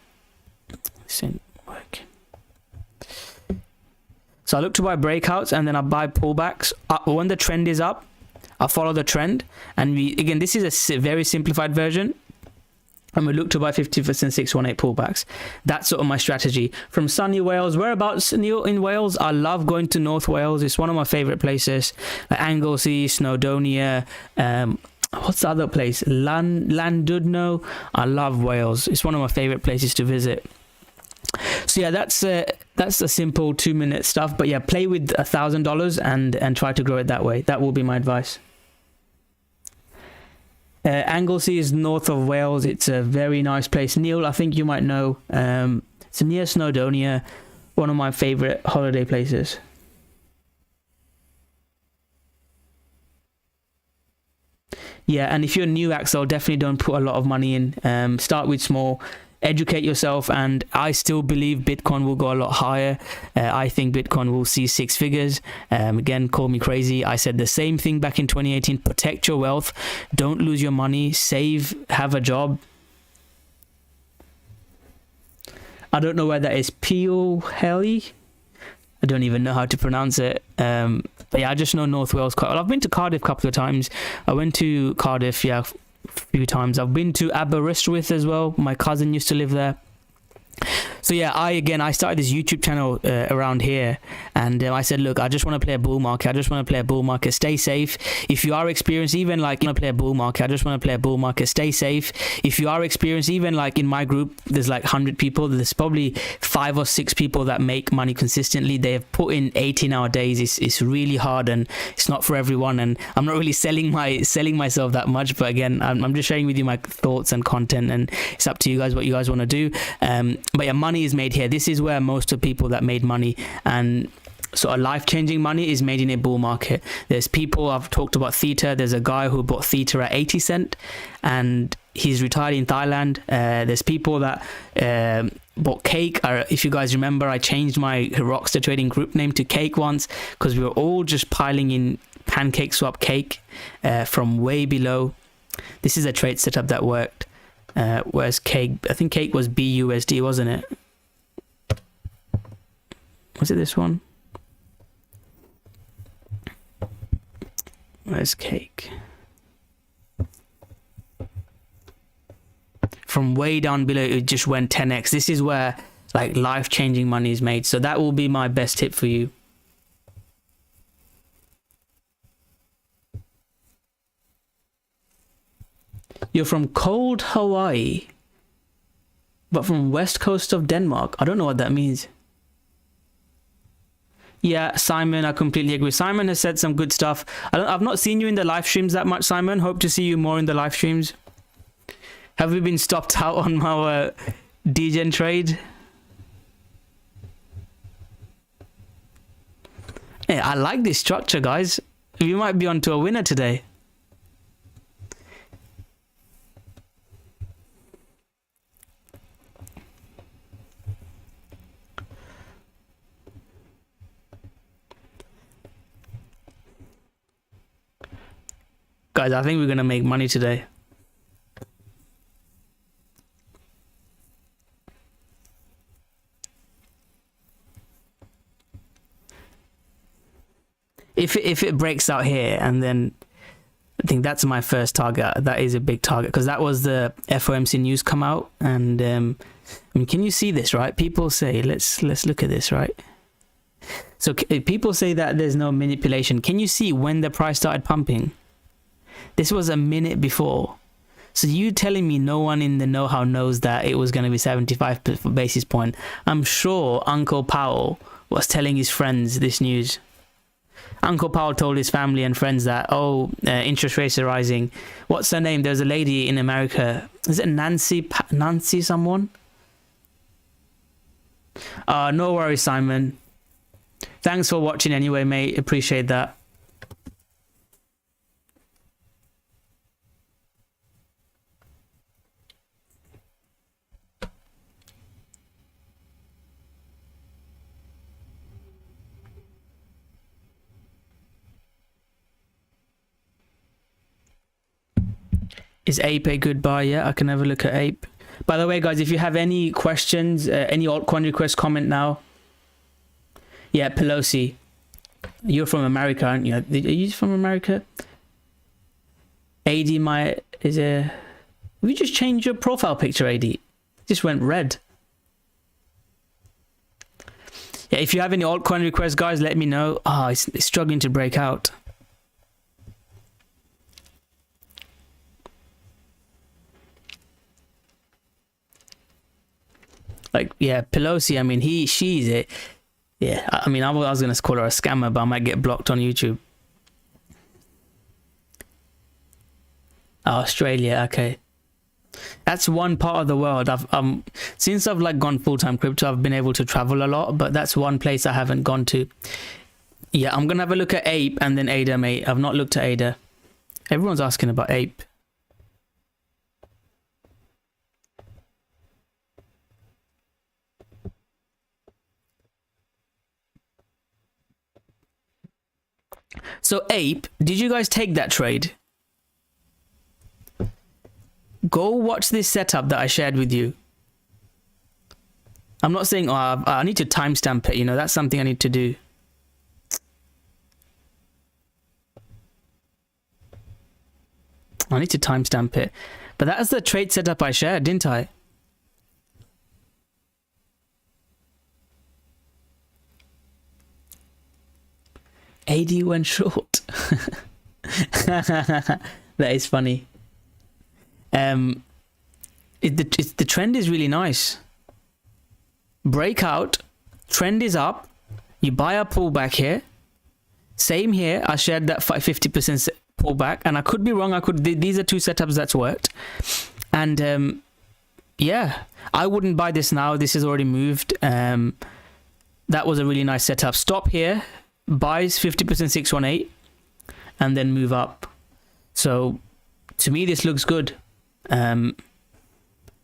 This ain't working. So I look to buy breakouts and then I buy pullbacks. When the trend is up, I follow the trend. And again, this is a very simplified version. And we look to buy 50% 618 pullbacks. That's sort of my strategy. From sunny Wales, whereabouts, Neil, in Wales? I love going to North Wales. It's one of my favorite places. Like Anglesey, Snowdonia, what's the other place? Llandudno. I love Wales. It's one of my favorite places to visit. So yeah, that's the simple 2-minute stuff. But yeah, play with $1,000 and try to grow it that way. That will be my advice. Anglesey is north of Wales. It's a very nice place. Neil, I think you might know. It's near Snowdonia, one of my favorite holiday places. Yeah, and if you're new, Axel, definitely don't put a lot of money in. Start with small. Educate yourself, and I still believe Bitcoin will go a lot higher. I think Bitcoin will see 6 figures. Again, call me crazy. I said the same thing back in 2018. Protect your wealth. Don't lose your money. Save. Have a job. I don't know where that is. Peel Helly. I don't even know how to pronounce it. But yeah, I just know North Wales quite well. I've been to Cardiff a couple of times. I went to Cardiff, yeah, few times. I've been to Aberystwyth as well. My cousin used to live there. So yeah, I started this YouTube channel around here, and I said, look, I just want to play a bull market. I just want to play a bull market. Stay safe. If you are experienced, even like you want to play a bull market, I just want to play a bull market. Stay safe. If you are experienced, even like in my group, there's like 100 people. There's probably 5 or 6 people that make money consistently. They have put in 18-hour days. It's really hard, and it's not for everyone. And I'm not really selling myself that much, but again, I'm just sharing with you my thoughts and content, and it's up to you guys what you guys want to do. But yeah, money is made here. This is where most of the people that made money, and sort of life-changing money, is made in a bull market. There's people, I've talked about Theta. There's a guy who bought Theta at 80 cent and he's retired in Thailand. There's people that bought Cake. If you guys remember, I changed my Rockstar Trading group name to Cake once because we were all just piling in pancake swap Cake from way below. This is a trade setup that worked. Whereas Cake, I think Cake was BUSD, wasn't it? Was it this one? Where's Cake? From way down below, it just went 10x. This is where like life-changing money is made. So that will be my best tip for you. You're from cold Hawaii, but from west coast of Denmark. I don't know what that means. Yeah, Simon, I completely agree. Simon has said some good stuff. I've not seen you in the live streams that much, Simon. Hope to see you more in the live streams. Have we been stopped out on our degen trade? Hey, I like this structure, guys. We might be onto a winner today. Guys, I think we're going to make money today. If it breaks out here, and then I think that's my first target. That is a big target because that was the FOMC news come out, and I mean, can you see this, right? People say, let's look at this, right? So people say that there's no manipulation. Can you see when the price started pumping? This was a minute before. So you telling me no one in the know-how knows that it was going to be 75 basis point? I'm sure Uncle Powell was telling his friends this news. Uncle Powell told his family and friends that, interest rates are rising. What's her name? There's a lady in America. Is it Nancy someone? No worries, Simon. Thanks for watching anyway, mate. Appreciate that. Is Ape a good buy? Yeah, I can have a look at Ape. By the way, guys, if you have any questions, any altcoin requests, comment now. Yeah, Pelosi. You're from America, aren't you? Are you from America? AD have you just changed your profile picture, AD? It just went red. Yeah, if you have any altcoin requests, guys, let me know. It's struggling to break out. Like, yeah, Pelosi, I mean, she's it. Yeah, I mean, I was going to call her a scammer, but I might get blocked on YouTube. Australia, okay. That's one part of the world. Since I've like gone full-time crypto, I've been able to travel a lot, but that's one place I haven't gone to. Yeah, I'm going to have a look at Ape and then ADA, mate. I've not looked at ADA. Everyone's asking about Ape. So Ape, did you guys take that trade? Go watch this setup that I shared with you. I'm not saying, I need to timestamp it, that's something I need to do. I need to timestamp it. But that's the trade setup I shared, didn't I? AD went short. That is funny. The trend is really nice. Breakout, trend is up. You buy a pullback here. Same here. I shared that 50% pullback, and I could be wrong. These are two setups that's worked, and yeah, I wouldn't buy this now. This has already moved. That was a really nice setup. Stop here, buys 50% 618, and then move up. So to me, this looks good.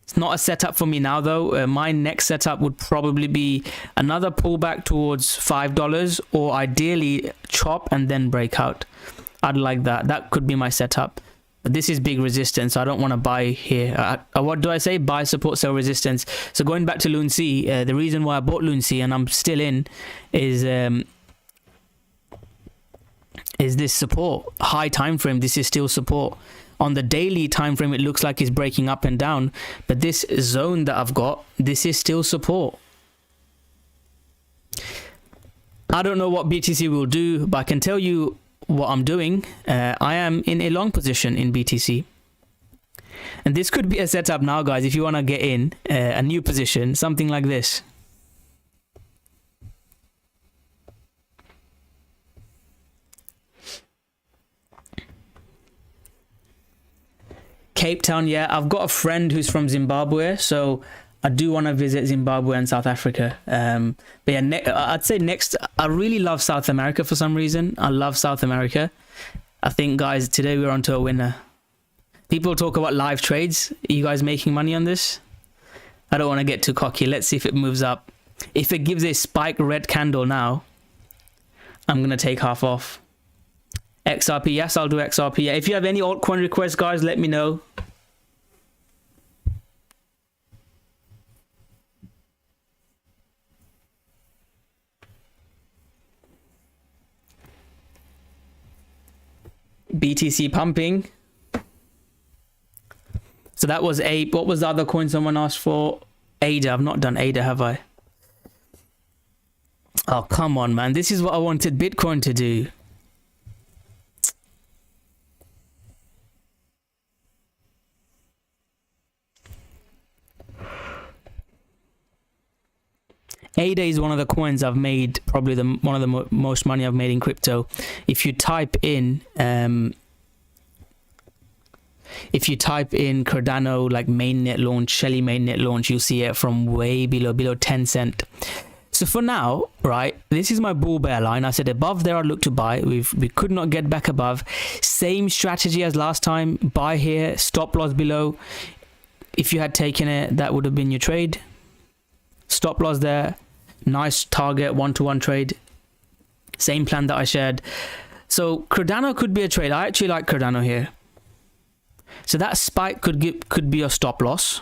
It's not a setup for me now though. My next setup would probably be another pullback towards $5, or ideally chop and then breakout. I'd like that. That could be my setup. But this is big resistance. I don't want to buy here. What do I say? Buy, support, sell, resistance. So going back to LUNC, the reason why I bought LUNC and I'm still in is this support. High time frame, this is still support. On the daily time frame, it looks like it's breaking up and down, but this zone that I've got, this is still support. I don't know what BTC will do, but I can tell you what I'm doing. I am in a long position in BTC, and this could be a setup now, guys, if you want to get in a new position, something like this. Cape Town, yeah, I've got a friend who's from Zimbabwe, so I do want to visit Zimbabwe and South Africa. But yeah, I'd say next, I really love South America for some reason. I love South America. I think, guys, today we're onto a winner. People talk about live trades. Are you guys making money on this? I don't want to get too cocky. Let's see if it moves up. If it gives a spike red candle now, I'm going to take half off. XRP, yes, I'll do XRP. Yeah, if you have any altcoin requests, guys, let me know. BTC pumping. So that was what was the other coin someone asked for? ADA. I've not done ADA, have I? Oh, come on, man. This is what I wanted Bitcoin to do. ADA is one of the coins I've made, probably one of the most money I've made in crypto. If you type in Cardano, like mainnet launch, Shelly mainnet launch, you'll see it from way below 10 cent. So for now, right, this is my bull bear line. I said above there I'd look to buy. We could not get back above. Same strategy as last time. Buy here, stop loss below. If you had taken it, that would have been your trade. Stop loss there. Nice target, 1-to-1 trade. Same plan that I shared. So Cardano could be a trade. I actually like Cardano here. So that spike could be a stop loss.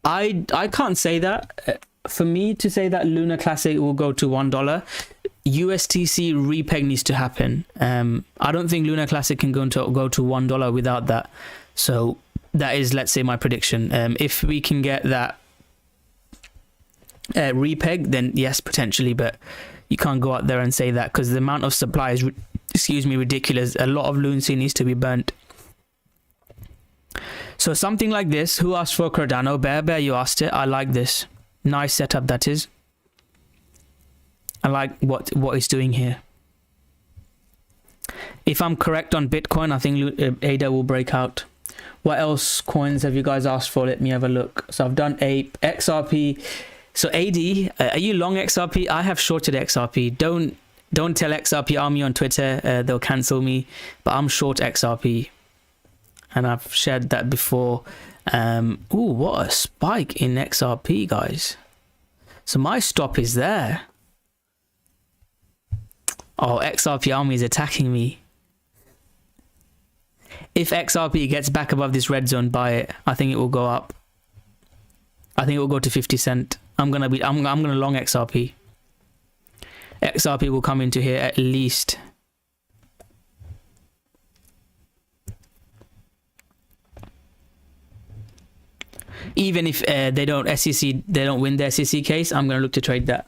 I can't say that. For me to say that Lunar Classic will go to $1, USTC repeg needs to happen. I don't think Lunar Classic can go to $1 without that. So that is, let's say, my prediction. If we can get that repeg, then yes, potentially, but you can't go out there and say that because the amount of supply is, ridiculous. A lot of LUNC needs to be burnt. So something like this. Who asked for Cardano? Bear, you asked it. I like this. Nice setup, that is. I like what it's doing here. If I'm correct on Bitcoin, I think ADA will break out. What else coins have you guys asked for? Let me have a look. So I've done Ape, XRP. So AD, are you long XRP? I have shorted XRP. Don't tell XRP Army on Twitter. They'll cancel me. But I'm short XRP. And I've shared that before. Ooh, what a spike in XRP, guys. So my stop is there. Oh, XRP Army is attacking me. If XRP gets back above this red zone, buy it. I think it will go up. I think it will go to 50 cent. I'm gonna long XRP. XRP will come into here at least. Even if they don't win the SEC case, I'm going to look to trade that.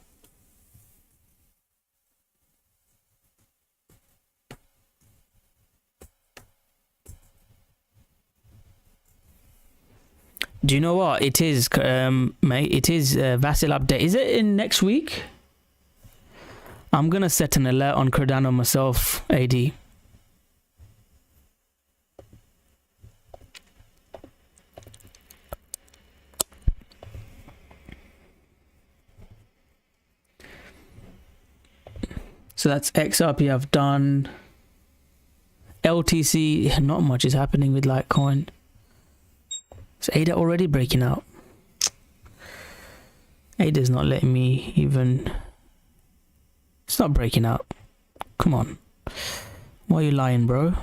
Do you know what it is, mate? It is Vasil update. Is it in next week? I'm gonna set an alert on Cardano myself, AD. So that's XRP I've done. LTC, not much is happening with Litecoin. So ADA already breaking out. ADA's not letting me even... It's not breaking out. Come on. Why are you lying, bro?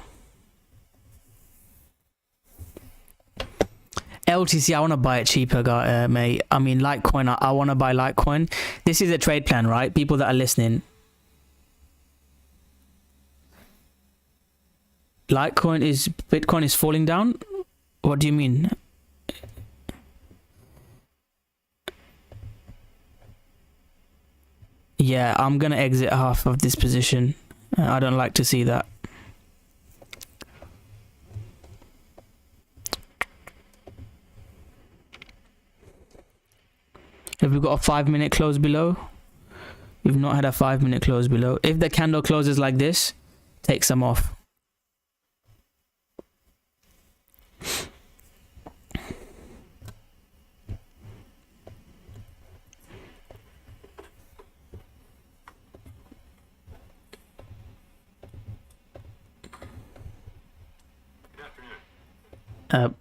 LTC, I want to buy it cheaper, mate. I mean, Litecoin, I want to buy Litecoin. This is a trade plan, right? People that are listening. Bitcoin is falling down? What do you mean? Yeah, I'm gonna exit half of this position. I don't like to see that. Have we got a 5-minute close below? We've not had a 5-minute close below. If the candle closes like this, take some off.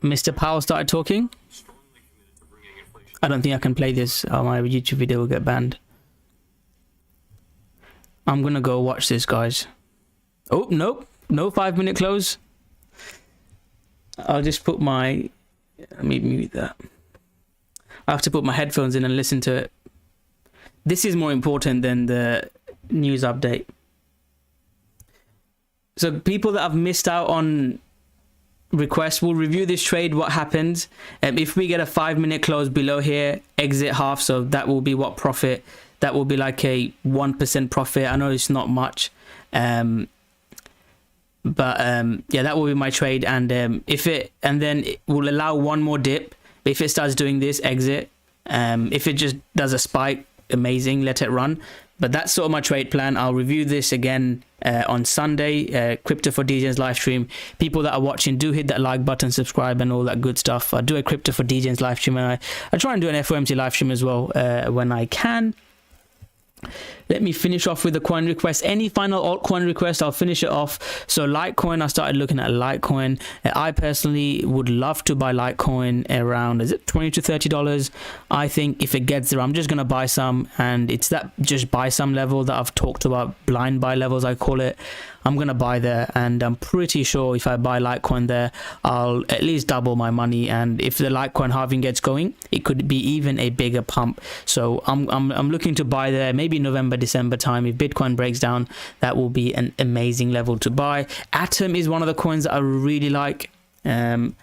Mr. Powell started talking. I don't think I can play this, or my YouTube video will get banned. I'm gonna go watch this, guys. Oh, nope. No 5-minute close. I'll just put my... Let me mute that. I have to put my headphones in and listen to it. This is more important than the news update. So people that have missed out on request, we'll review this trade, what happens. If we get a 5-minute close below here, exit half, so that will be what profit? That will be like a 1% profit. I know it's not much, but yeah, that will be my trade. And then it will allow one more dip. If it starts doing this, exit. If it just does a spike, amazing, let it run. But that's sort of my trade plan. I'll review this again on Sunday, Crypto for DJs live stream. People that are watching, do hit that like button, subscribe and all that good stuff. I do a Crypto for DJs live stream, and I try and do an FOMC live stream as well when I can. Let me finish off with the coin request. Any final altcoin request, I'll finish it off. So Litecoin, I started looking at Litecoin. I personally would love to buy Litecoin around, is it $20 to $30? I think if it gets there, I'm just going to buy some. And it's that just buy some level that I've talked about, blind buy levels, I call it. I'm going to buy there, and I'm pretty sure if I buy Litecoin there, I'll at least double my money. And if the Litecoin halving gets going, it could be even a bigger pump. So I'm looking to buy there, maybe November, December time. If Bitcoin breaks down, that will be an amazing level to buy. Atom is one of the coins that I really like. I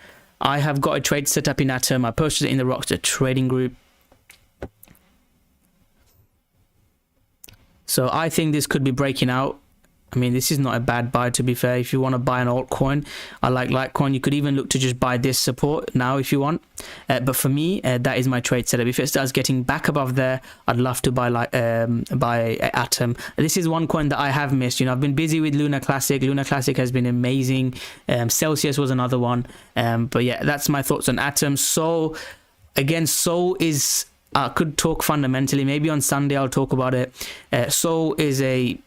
have got a trade set up in Atom. I posted it in the Rocko trading group. So I think this could be breaking out. I mean, this is not a bad buy, to be fair. If you want to buy an altcoin, I like Litecoin. You could even look to just buy this support now if you want. But for me, that is my trade setup. If it starts getting back above there, I'd love to buy Atom. This is one coin that I have missed. You know, I've been busy with Luna Classic. Luna Classic has been amazing. Celsius was another one. But yeah, that's my thoughts on Atom. So again, Sol is... I could talk fundamentally. Maybe on Sunday I'll talk about it. Sol is a...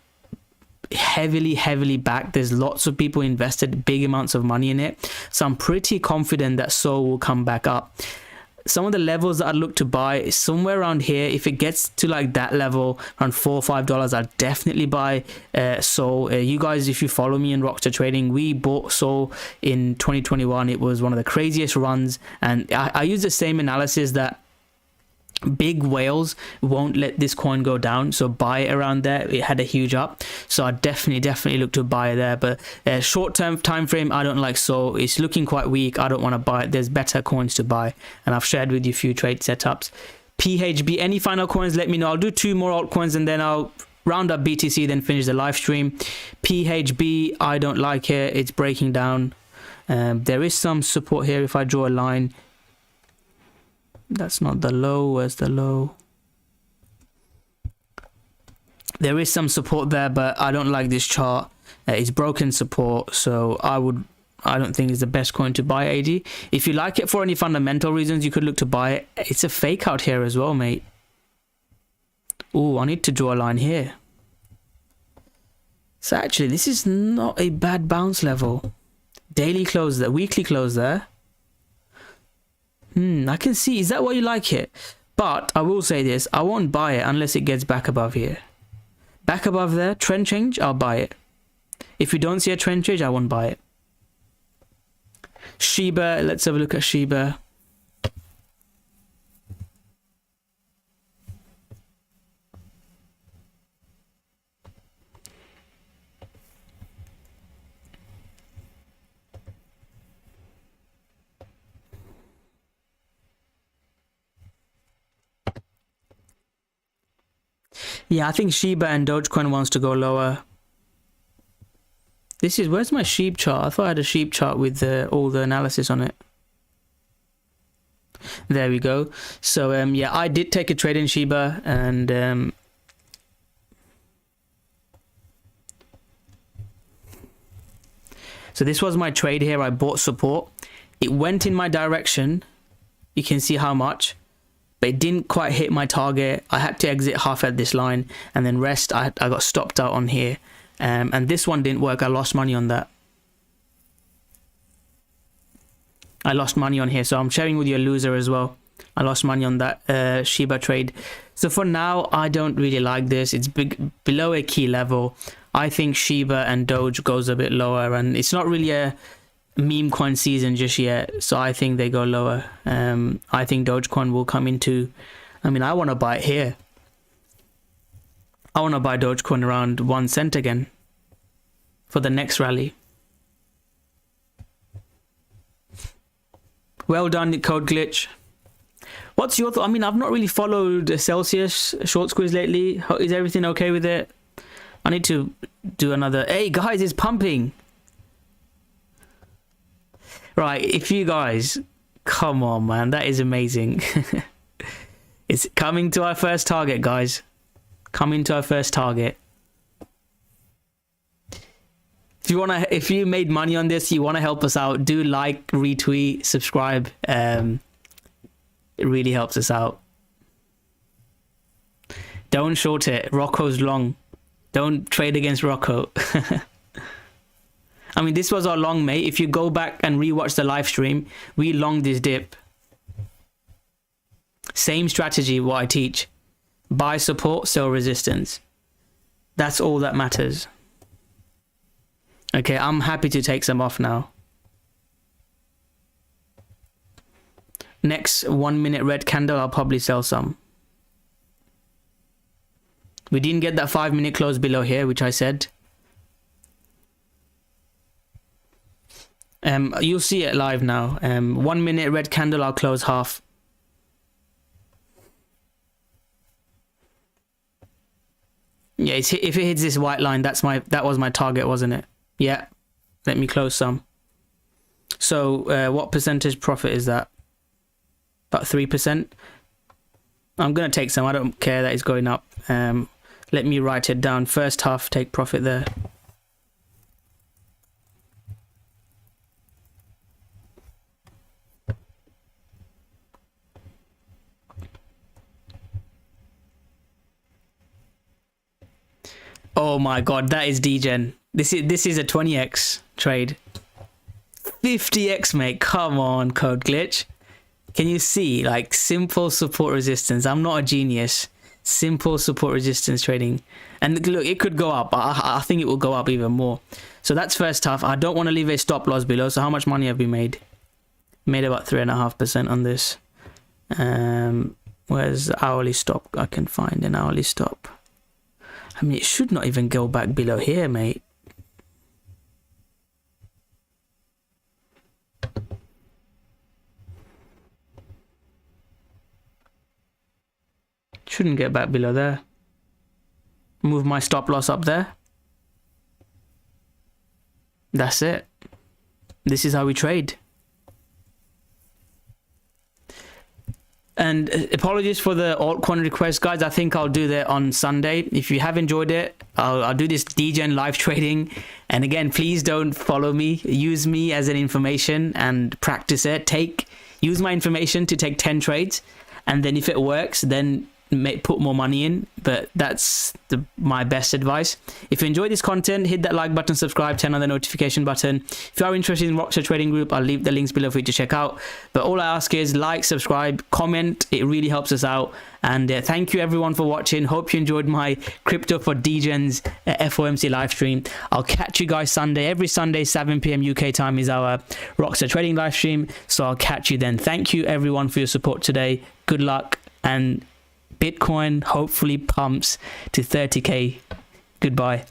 heavily backed. There's lots of people invested big amounts of money in it, so I'm pretty confident that Sol will come back up. Some of the levels that I'd look to buy is somewhere around here. If it gets to like that level, around $4 or $5, I'd definitely buy Sol. You guys, if you follow me in Rocko Trading, we bought Sol in 2021. It was one of the craziest runs, and I use the same analysis that big whales won't let this coin go down, so buy it around there. It had a huge up, so I definitely look to buy there. But short-term time frame, I don't like, so it's looking quite weak. I don't want to buy it. There's better coins to buy, and I've shared with you a few trade setups. PHB, any final coins, let me know. I'll do 2 more altcoins and then I'll round up BTC, then finish the live stream. PHB, I don't like it. It's breaking down. There is some support here if I draw a line. That's not the low. Where's the low? There is some support there, but I don't like this chart. It's broken support, so I don't think it's the best coin to buy, AD. If you like it for any fundamental reasons, you could look to buy it. It's a fake out here as well, mate. Oh, I need to draw a line here. So actually, this is not a bad bounce level. Daily close there, weekly close there. I can see. Is that why you like it? But I will say this, I won't buy it unless it gets back above here. Back above there, trend change, I'll buy it. If you don't see a trend change, I won't buy it. Shiba, let's have a look at Shiba. Yeah, I think Shiba and Dogecoin wants to go lower. This is, where's my sheep chart? I thought I had a sheep chart with all the analysis on it. There we go. So yeah, I did take a trade in Shiba, and so this was my trade here. I bought support. It went in my direction. You can see how much, but it didn't quite hit my target. I had to exit half at this line, and then rest, I got stopped out on here. And this one didn't work. I lost money on that. I lost money on here, so I'm sharing with you a loser as well. I lost money on that Shiba trade. So for now, I don't really like this. It's below a key level. I think Shiba and Doge goes a bit lower, and it's not really a meme coin season just yet, so I think they go lower. I think Dogecoin will come into, I mean, I want to buy it here. I want to buy Dogecoin around 1 cent again for the next rally. Well done, Code Glitch. What's your thought? I mean, I've not really followed Celsius short squeeze lately. Is everything okay with it? I need to do another. Hey guys, it's pumping. Right, if you guys, come on, man, that is amazing. It's coming to our first target, guys. Coming to our first target. If you made money on this, you want to help us out, do like, retweet, subscribe. It really helps us out. Don't short it. Rocko's long. Don't trade against Rocko. I mean, this was our long, mate. If you go back and rewatch the live stream, we longed this dip. Same strategy, what I teach. Buy support, sell resistance. That's all that matters. Okay, I'm happy to take some off now. Next 1 minute red candle, I'll probably sell some. We didn't get that 5 minute close below here, which I said. You'll see it live now. 1 minute red candle, I'll close half. Yeah, if it hits this white line, that was my target, wasn't it? Yeah. Let me close some. So what percentage profit is that? About 3%. I'm gonna take some. I don't care that it's going up. Let me write it down. First half, take profit there. Oh my god, that is degen. This is a 20x trade. 50x, mate. Come on, Code Glitch. Can you see, like, simple support resistance? I'm not a genius. Simple support resistance trading. And look, it could go up. I think it will go up even more. So that's first half. I don't want to leave a stop loss below. So how much money have we made? Made about 3.5% on this. Where's the hourly stop? I can find an hourly stop. I mean, it should not even go back below here, mate. Shouldn't get back below there. Move my stop loss up there. That's it. This is how we trade. And apologies for the altcoin request, guys. I think I'll do that on Sunday. If you have enjoyed it, I'll do this DGen live trading. And again, please don't follow me. Use me as an information and practice it. Use my information to take 10 trades. And then if it works, then put more money in. But that's my best advice. If you enjoyed this content, hit that like button, subscribe, turn on the notification button. If you are interested in Rocko Trading Group, I'll leave the links below for you to check out. But all I ask is like, subscribe, comment. It really helps us out. And thank you everyone for watching. Hope you enjoyed my Crypto for DGen's FOMC live stream. I'll catch you guys Sunday. Every Sunday, 7 p.m. UK time is our Rocko Trading live stream. So I'll catch you then. Thank you everyone for your support today. Good luck, and Bitcoin hopefully pumps to 30k. Goodbye.